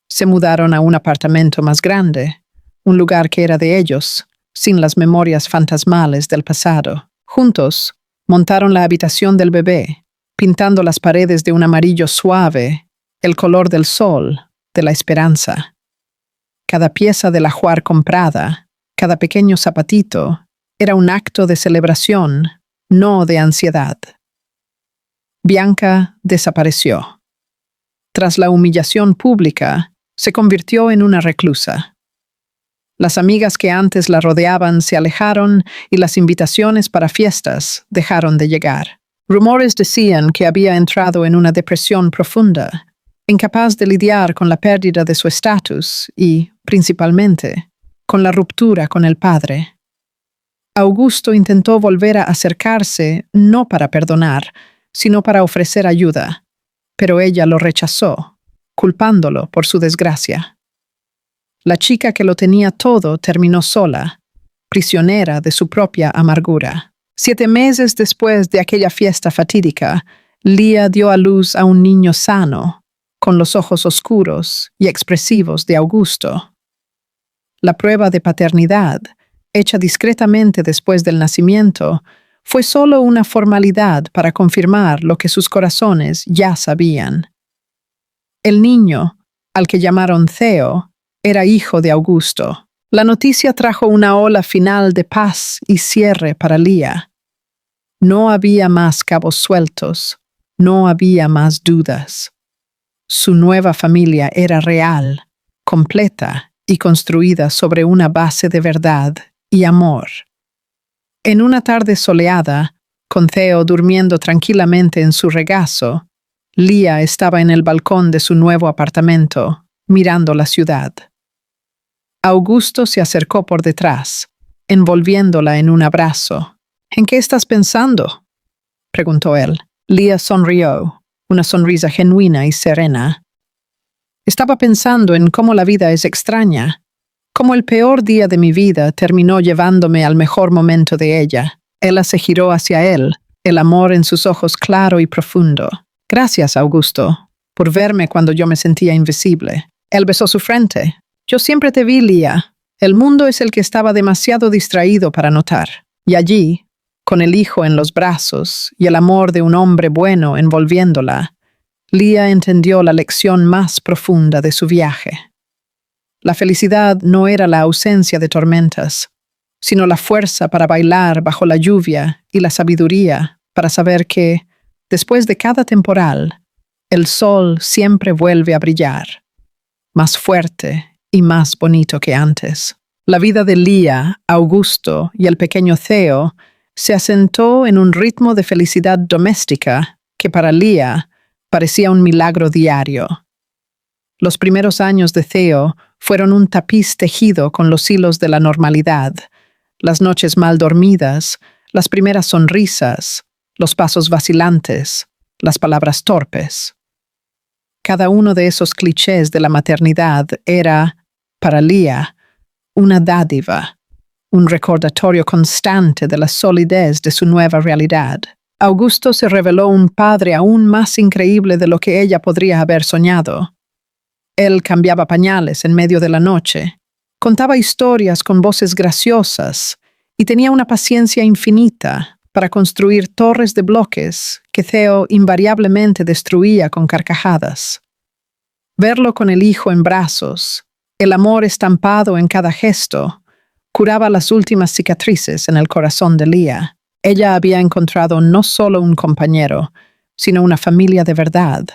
Speaker 1: Se mudaron a un apartamento más grande, un lugar que era de ellos, sin las memorias fantasmales del pasado. Juntos, montaron la habitación del bebé, pintando las paredes de un amarillo suave, el color del sol, de la esperanza. Cada pieza del ajuar comprada, cada pequeño zapatito, era un acto de celebración, no de ansiedad. Bianca desapareció. Tras la humillación pública, se convirtió en una reclusa. Las amigas que antes la rodeaban se alejaron y las invitaciones para fiestas dejaron de llegar. Rumores decían que había entrado en una depresión profunda, incapaz de lidiar con la pérdida de su estatus y, principalmente, con la ruptura con el padre. Augusto intentó volver a acercarse no para perdonar, sino para ofrecer ayuda, pero ella lo rechazó, culpándolo por su desgracia. La chica que lo tenía todo terminó sola, prisionera de su propia amargura. 7 meses después de aquella fiesta fatídica, Lía dio a luz a un niño sano, con los ojos oscuros y expresivos de Augusto. La prueba de paternidad, hecha discretamente después del nacimiento, fue solo una formalidad para confirmar lo que sus corazones ya sabían. El niño, al que llamaron Theo, era hijo de Augusto. La noticia trajo una ola final de paz y cierre para Lía. No había más cabos sueltos, no había más dudas. Su nueva familia era real, completa y construida sobre una base de verdad y amor. En una tarde soleada, con Theo durmiendo tranquilamente en su regazo, Lía estaba en el balcón de su nuevo apartamento, mirando la ciudad. Augusto se acercó por detrás, envolviéndola en un abrazo. «¿En qué estás pensando?», preguntó él. Lía sonrió, una sonrisa genuina y serena. «Estaba pensando en cómo la vida es extraña, cómo el peor día de mi vida terminó llevándome al mejor momento de ella». Ella se giró hacia él, el amor en sus ojos claro y profundo. «Gracias, Augusto, por verme cuando yo me sentía invisible». Él besó su frente. «Yo siempre te vi, Lía. El mundo es el que estaba demasiado distraído para notar». Y allí, con el hijo en los brazos y el amor de un hombre bueno envolviéndola, Lía entendió la lección más profunda de su viaje. La felicidad no era la ausencia de tormentas, sino la fuerza para bailar bajo la lluvia y la sabiduría para saber que, después de cada temporal, el sol siempre vuelve a brillar, más fuerte y más bonito que antes. La vida de Lía, Augusto y el pequeño Theo se asentó en un ritmo de felicidad doméstica que para Lía parecía un milagro diario. Los primeros años de Theo fueron un tapiz tejido con los hilos de la normalidad, las noches mal dormidas, las primeras sonrisas, los pasos vacilantes, las palabras torpes. Cada uno de esos clichés de la maternidad era, para Lía, una dádiva, un recordatorio constante de la solidez de su nueva realidad. Augusto se reveló un padre aún más increíble de lo que ella podría haber soñado. Él cambiaba pañales en medio de la noche, contaba historias con voces graciosas y tenía una paciencia infinita para construir torres de bloques que Theo invariablemente destruía con carcajadas. Verlo con el hijo en brazos, el amor estampado en cada gesto, curaba las últimas cicatrices en el corazón de Lía. Ella había encontrado no solo un compañero, sino una familia de verdad,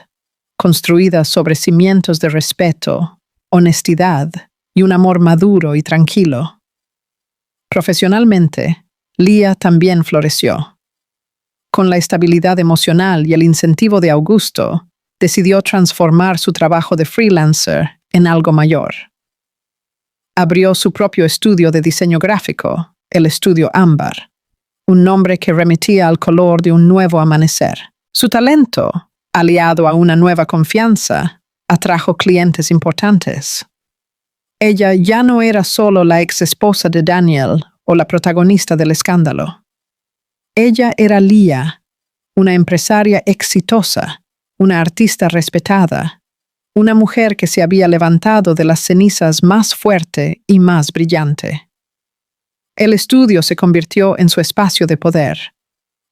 Speaker 1: construida sobre cimientos de respeto, honestidad y un amor maduro y tranquilo. Profesionalmente, Lía también floreció. Con la estabilidad emocional y el incentivo de Augusto, decidió transformar su trabajo de freelancer en algo mayor. Abrió su propio estudio de diseño gráfico, el Estudio Ámbar, un nombre que remitía al color de un nuevo amanecer. Su talento, aliado a una nueva confianza, atrajo clientes importantes. Ella ya no era solo la ex esposa de Daniel o la protagonista del escándalo. Ella era Lía, una empresaria exitosa, una artista respetada, una mujer que se había levantado de las cenizas más fuerte y más brillante. El estudio se convirtió en su espacio de poder,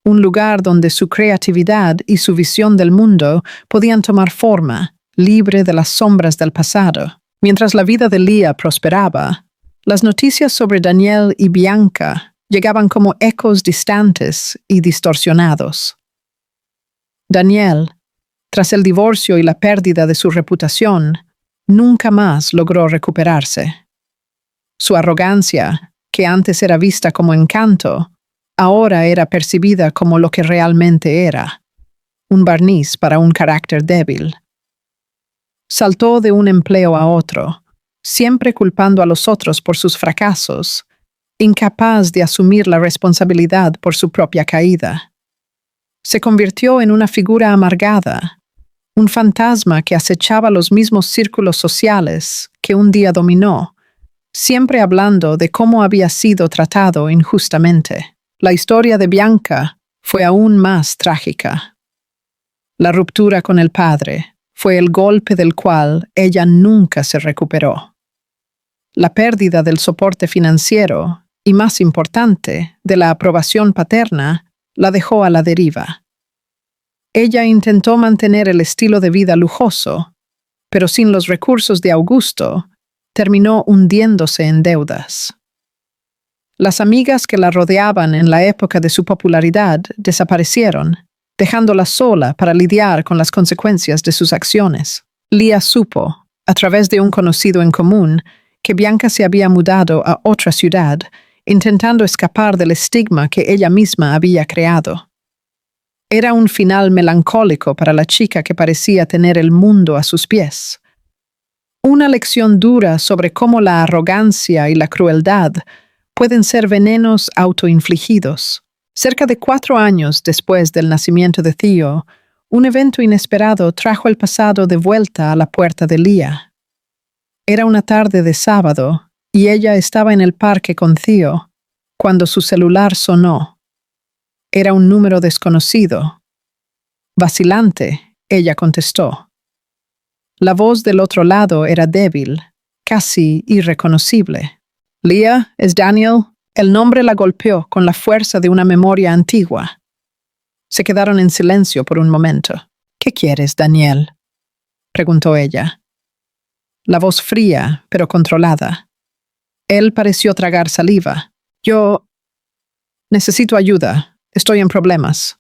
Speaker 1: un lugar donde su creatividad y su visión del mundo podían tomar forma, libre de las sombras del pasado. Mientras la vida de Lía prosperaba, las noticias sobre Daniel y Bianca llegaban como ecos distantes y distorsionados. Daniel, tras el divorcio y la pérdida de su reputación, nunca más logró recuperarse. Su arrogancia, que antes era vista como encanto, ahora era percibida como lo que realmente era, un barniz para un carácter débil. Saltó de un empleo a otro, siempre culpando a los otros por sus fracasos, incapaz de asumir la responsabilidad por su propia caída. Se convirtió en una figura amargada, un fantasma que acechaba los mismos círculos sociales que un día dominó, siempre hablando de cómo había sido tratado injustamente. La historia de Bianca fue aún más trágica. La ruptura con el padre fue el golpe del cual ella nunca se recuperó. La pérdida del soporte financiero y, más importante, de la aprobación paterna, la dejó a la deriva. Ella intentó mantener el estilo de vida lujoso, pero sin los recursos de Augusto, terminó hundiéndose en deudas. Las amigas que la rodeaban en la época de su popularidad desaparecieron, dejándola sola para lidiar con las consecuencias de sus acciones. Leah supo, a través de un conocido en común, que Bianca se había mudado a otra ciudad, intentando escapar del estigma que ella misma había creado. Era un final melancólico para la chica que parecía tener el mundo a sus pies. Una lección dura sobre cómo la arrogancia y la crueldad pueden ser venenos autoinfligidos. Cerca de 4 años después del nacimiento de Theo, un evento inesperado trajo el pasado de vuelta a la puerta de Leah. Era una tarde de sábado y ella estaba en el parque con Theo cuando su celular sonó. Era un número desconocido. Vacilante, ella contestó. La voz del otro lado era débil, casi irreconocible. Leah, ¿es Daniel? El nombre la golpeó con la fuerza de una memoria antigua. Se quedaron en silencio por un momento. ¿Qué quieres, Daniel?, preguntó ella. La voz fría, pero controlada. Él pareció tragar saliva. Yo necesito ayuda. Estoy en problemas.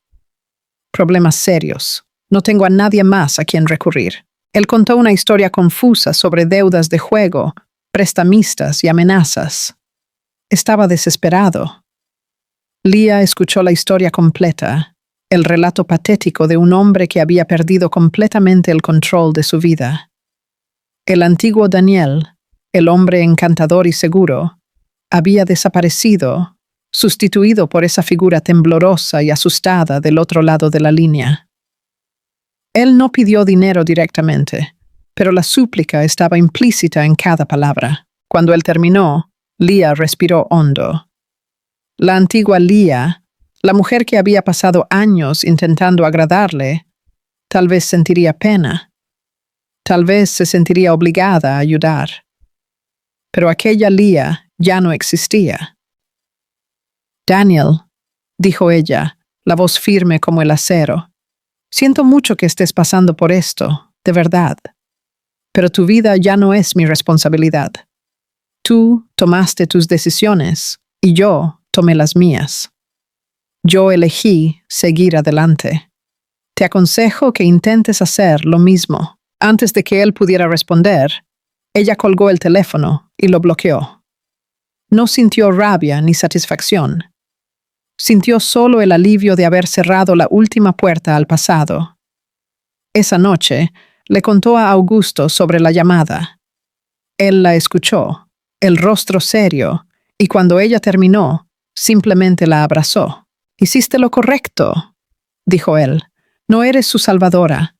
Speaker 1: Problemas serios. No tengo a nadie más a quien recurrir. Él contó una historia confusa sobre deudas de juego, prestamistas y amenazas. Estaba desesperado. Leah escuchó la historia completa, el relato patético de un hombre que había perdido completamente el control de su vida. El antiguo Daniel, el hombre encantador y seguro, había desaparecido, sustituido por esa figura temblorosa y asustada del otro lado de la línea. Él no pidió dinero directamente, pero la súplica estaba implícita en cada palabra. Cuando él terminó, Leah respiró hondo. La antigua Leah, la mujer que había pasado años intentando agradarle, tal vez sentiría pena. Tal vez se sentiría obligada a ayudar. Pero aquella Leah ya no existía. Daniel, dijo ella, la voz firme como el acero, siento mucho que estés pasando por esto, de verdad. Pero tu vida ya no es mi responsabilidad. Tú tomaste tus decisiones y yo tomé las mías. Yo elegí seguir adelante. Te aconsejo que intentes hacer lo mismo. Antes de que él pudiera responder, ella colgó el teléfono y lo bloqueó. No sintió rabia ni satisfacción. Sintió solo el alivio de haber cerrado la última puerta al pasado. Esa noche, le contó a Augusto sobre la llamada. Él la escuchó, el rostro serio, y cuando ella terminó, simplemente la abrazó. «Hiciste lo correcto», dijo él. «No eres su salvadora.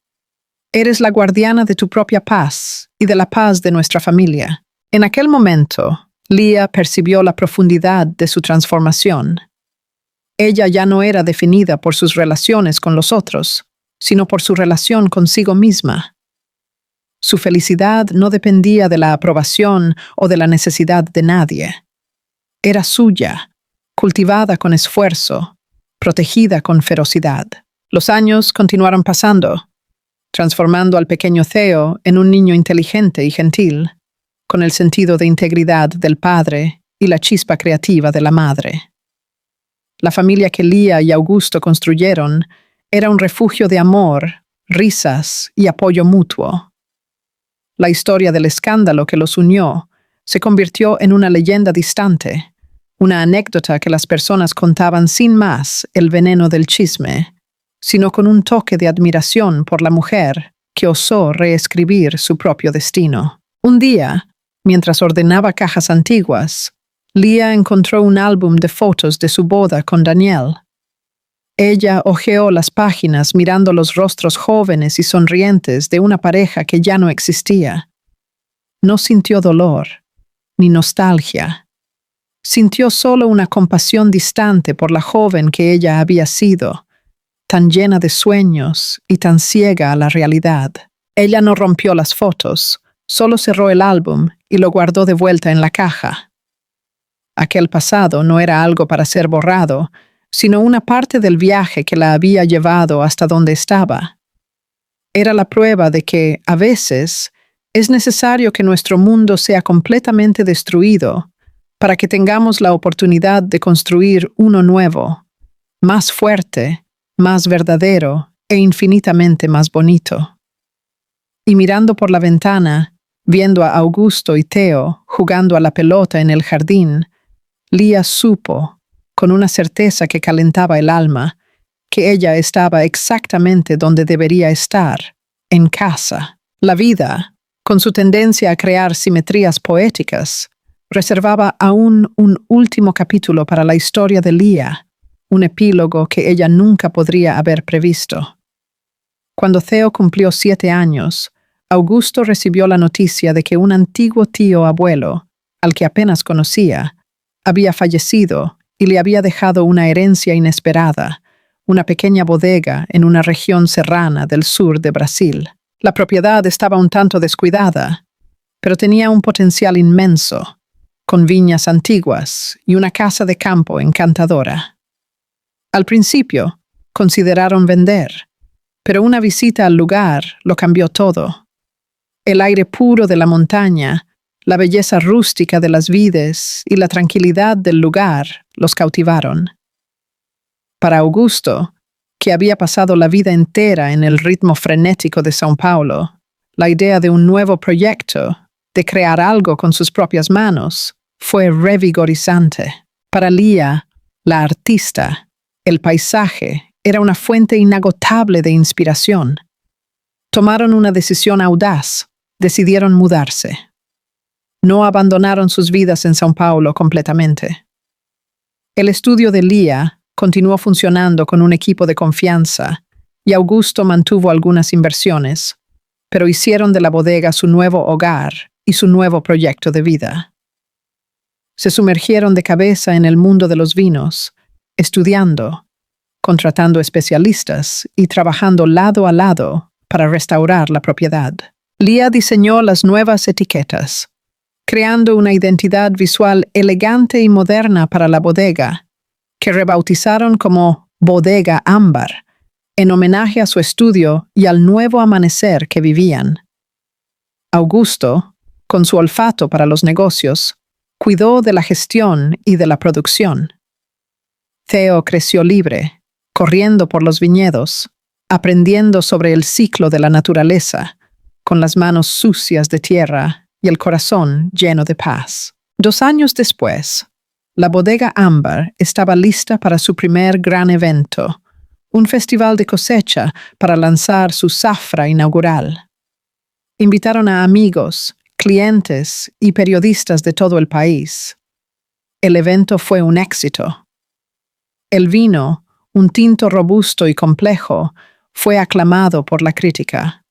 Speaker 1: Eres la guardiana de tu propia paz y de la paz de nuestra familia». En aquel momento, Leah percibió la profundidad de su transformación. Ella ya no era definida por sus relaciones con los otros, sino por su relación consigo misma. Su felicidad no dependía de la aprobación o de la necesidad de nadie. Era suya, cultivada con esfuerzo, protegida con ferocidad. Los años continuaron pasando, transformando al pequeño Theo en un niño inteligente y gentil, con el sentido de integridad del padre y la chispa creativa de la madre. La familia que Leah y Augusto construyeron era un refugio de amor, risas y apoyo mutuo. La historia del escándalo que los unió se convirtió en una leyenda distante, una anécdota que las personas contaban sin más el veneno del chisme, sino con un toque de admiración por la mujer que osó reescribir su propio destino. Un día, mientras ordenaba cajas antiguas, Leah encontró un álbum de fotos de su boda con Daniel. Ella hojeó las páginas mirando los rostros jóvenes y sonrientes de una pareja que ya no existía. No sintió dolor, ni nostalgia. Sintió solo una compasión distante por la joven que ella había sido, tan llena de sueños y tan ciega a la realidad. Ella no rompió las fotos, solo cerró el álbum y lo guardó de vuelta en la caja. Aquel pasado no era algo para ser borrado, sino una parte del viaje que la había llevado hasta donde estaba. Era la prueba de que, a veces, Es necesario que nuestro mundo sea completamente destruido para que tengamos la oportunidad de construir uno nuevo, más fuerte, más verdadero e infinitamente más bonito. Y mirando por la ventana, viendo a Augusto y Theo jugando a la pelota en el jardín, Lía supo, con una certeza que calentaba el alma, que ella estaba exactamente donde debería estar, en casa. La vida, con su tendencia a crear simetrías poéticas, reservaba aún un último capítulo para la historia de Lía, un epílogo que ella nunca podría haber previsto. Cuando Theo cumplió 7 años, Augusto recibió la noticia de que un antiguo tío abuelo, al que apenas conocía, había fallecido y le había dejado una herencia inesperada, una pequeña bodega en una región serrana del sur de Brasil. La propiedad estaba un tanto descuidada, pero tenía un potencial inmenso, con viñas antiguas y una casa de campo encantadora. Al principio, consideraron vender, pero una visita al lugar lo cambió todo. El aire puro de la montaña, la belleza rústica de las vides y la tranquilidad del lugar los cautivaron. Para Augusto, que había pasado la vida entera en el ritmo frenético de São Paulo, la idea de un nuevo proyecto, de crear algo con sus propias manos, fue revigorizante. Para Lía, la artista, el paisaje era una fuente inagotable de inspiración. Tomaron una decisión audaz, decidieron mudarse. No abandonaron sus vidas en São Paulo completamente. El estudio de Lía continuó funcionando con un equipo de confianza y Augusto mantuvo algunas inversiones, pero hicieron de la bodega su nuevo hogar y su nuevo proyecto de vida. Se sumergieron de cabeza en el mundo de los vinos, estudiando, contratando especialistas y trabajando lado a lado para restaurar la propiedad. Lía diseñó las nuevas etiquetas, creando una identidad visual elegante y moderna para la bodega, que rebautizaron como Bodega Ámbar, en homenaje a su estudio y al nuevo amanecer que vivían. Augusto, con su olfato para los negocios, cuidó de la gestión y de la producción. Theo creció libre, corriendo por los viñedos, aprendiendo sobre el ciclo de la naturaleza, con las manos sucias de tierra y el corazón lleno de paz. 2 años después, la Bodega Ámbar estaba lista para su primer gran evento, un festival de cosecha para lanzar su zafra inaugural. Invitaron a amigos, clientes y periodistas de todo el país. El evento fue un éxito. El vino, un tinto robusto y complejo, fue aclamado por la crítica.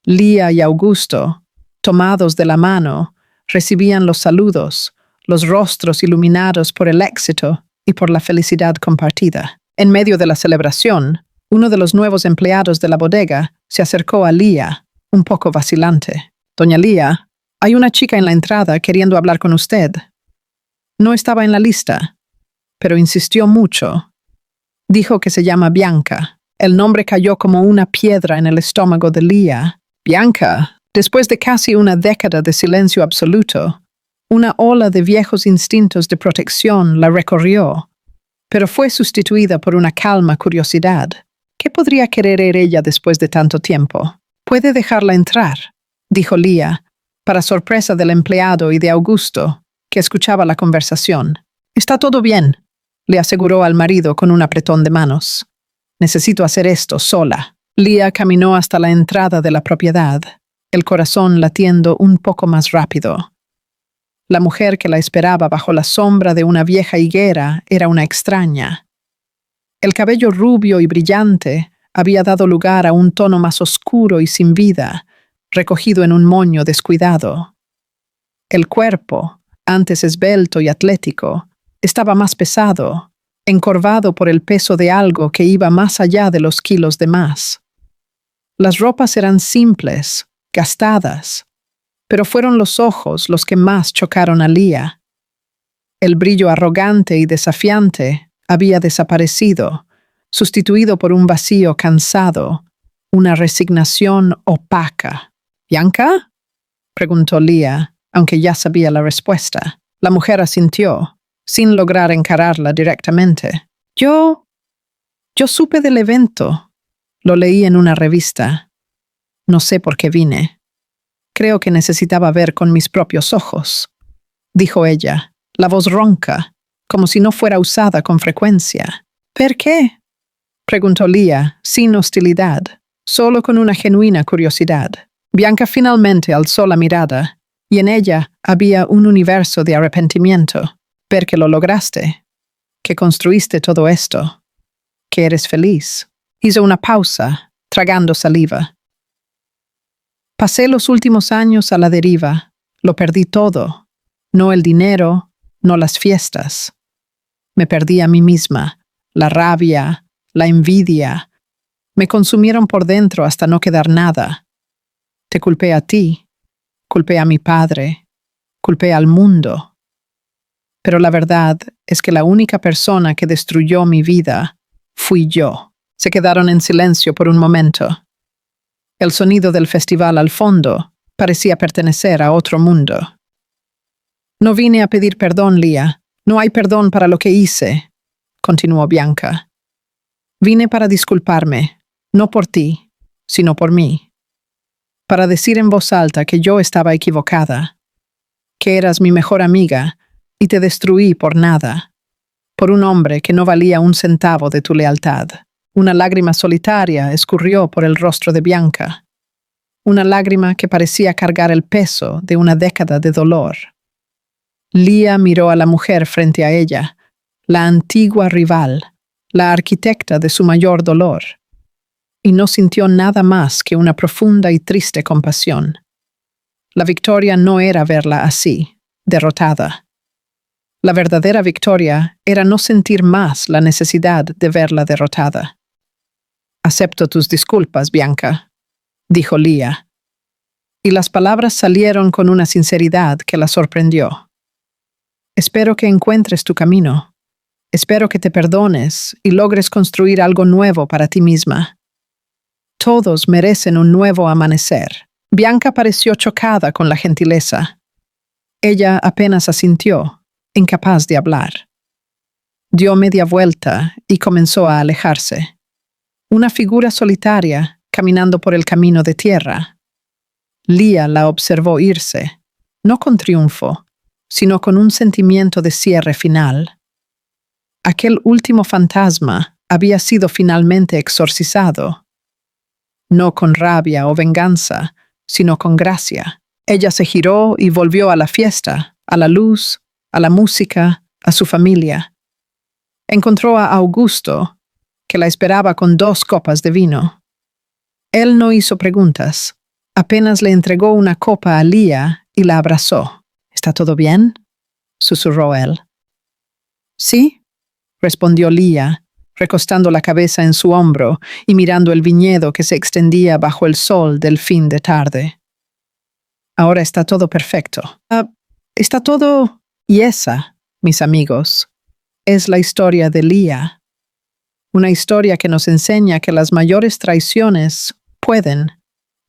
Speaker 1: Lía y Augusto, tomados de la mano, recibían los saludos, los rostros iluminados por el éxito y por la felicidad compartida. En medio de la celebración, uno de los nuevos empleados de la bodega se acercó a Lía, un poco vacilante. «Doña Lía, hay una chica en la entrada queriendo hablar con usted». No estaba en la lista, pero insistió mucho. Dijo que se llama Bianca. El nombre cayó como una piedra en el estómago de Lía. Bianca, después de casi una década de silencio absoluto, una ola de viejos instintos de protección la recorrió, pero fue sustituida por una calma curiosidad. ¿Qué podría querer ella después de tanto tiempo? «Puede dejarla entrar», dijo Lía, para sorpresa del empleado y de Augusto, que escuchaba la conversación. «Está todo bien», le aseguró al marido con un apretón de manos. «Necesito hacer esto sola». Lía caminó hasta la entrada de la propiedad, el corazón latiendo un poco más rápido. La mujer que la esperaba bajo la sombra de una vieja higuera era una extraña. El cabello rubio y brillante había dado lugar a un tono más oscuro y sin vida, recogido en un moño descuidado. El cuerpo, antes esbelto y atlético, estaba más pesado, encorvado por el peso de algo que iba más allá de los kilos de más. Las ropas eran simples, gastadas, pero fueron los ojos los que más chocaron a Lía. El brillo arrogante y desafiante había desaparecido, sustituido por un vacío cansado, una resignación opaca. «¿Bianca?» preguntó Leah, aunque ya sabía la respuesta. La mujer asintió, sin lograr encararla directamente. Yo supe del evento. Lo leí en una revista. No sé por qué vine. Creo que necesitaba ver con mis propios ojos, dijo ella, la voz ronca, como si no fuera usada con frecuencia. ¿Per qué?, preguntó Leah, sin hostilidad, solo con una genuina curiosidad. Bianca finalmente alzó la mirada, y en ella había un universo de arrepentimiento. ¿Per qué lo lograste? ¿Que construiste todo esto? ¿Que eres feliz? Hizo una pausa, tragando saliva. Pasé los últimos años a la deriva. Lo perdí todo. No el dinero, no las fiestas. Me perdí a mí misma. La rabia, la envidia. Me consumieron por dentro hasta no quedar nada. Te culpé a ti. Culpé a mi padre. Culpé al mundo. Pero la verdad es que la única persona que destruyó mi vida fui yo. Se quedaron en silencio por un momento. El sonido del festival al fondo parecía pertenecer a otro mundo. No vine a pedir perdón, Leah. No hay perdón para lo que hice, continuó Bianca. Vine para disculparme, no por ti, sino por mí. Para decir en voz alta que yo estaba equivocada, que eras mi mejor amiga y te destruí por nada, por un hombre que no valía un centavo de tu lealtad. Una lágrima solitaria escurrió por el rostro de Bianca, una lágrima que parecía cargar el peso de una década de dolor. Leah miró a la mujer frente a ella, la antigua rival, la arquitecta de su mayor dolor, y no sintió nada más que una profunda y triste compasión. La victoria no era verla así, derrotada. La verdadera victoria era no sentir más la necesidad de verla derrotada. Acepto tus disculpas, Bianca, dijo Leah, y las palabras salieron con una sinceridad que la sorprendió. Espero que encuentres tu camino. Espero que te perdones y logres construir algo nuevo para ti misma. Todos merecen un nuevo amanecer. Bianca pareció chocada con la gentileza. Ella apenas asintió, incapaz de hablar. Dio media vuelta y comenzó a alejarse. Una figura solitaria caminando por el camino de tierra. Leah la observó irse, no con triunfo, sino con un sentimiento de cierre final. Aquel último fantasma había sido finalmente exorcizado. No con rabia o venganza, sino con gracia. Ella se giró y volvió a la fiesta, a la luz, a la música, a su familia. Encontró a Augusto, que la esperaba con 2 copas de vino. Él no hizo preguntas, apenas le entregó una copa a Leah y la abrazó. ¿Está todo bien?, susurró él. Sí, respondió Leah, recostando la cabeza en su hombro y mirando el viñedo que se extendía bajo el sol del fin de tarde. Ahora está todo perfecto. Está todo... Y esa, mis amigos, es la historia de Leah. Una historia que nos enseña que las mayores traiciones pueden,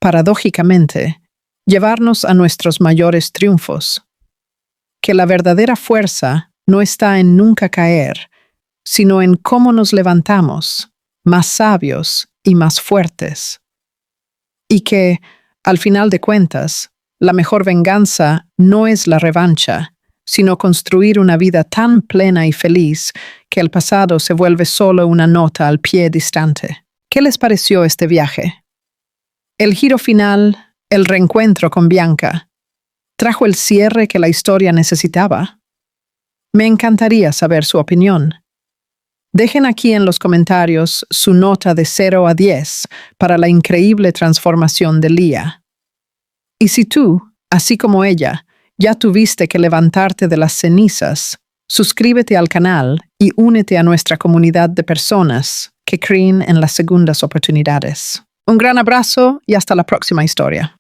Speaker 1: paradójicamente, llevarnos a nuestros mayores triunfos. Que la verdadera fuerza no está en nunca caer, sino en cómo nos levantamos, más sabios y más fuertes. Y que, al final de cuentas, la mejor venganza no es la revancha, sino construir una vida tan plena y feliz que el pasado se vuelve solo una nota al pie distante. ¿Qué les pareció este viaje? El giro final, el reencuentro con Bianca, ¿trajo el cierre que la historia necesitaba? Me encantaría saber su opinión. Dejen aquí en los comentarios su nota de 0 a 10 para la increíble transformación de Leah. Y si tú, así como ella, ya tuviste que levantarte de las cenizas, suscríbete al canal y únete a nuestra comunidad de personas que creen en las segundas oportunidades. Un gran abrazo y hasta la próxima historia.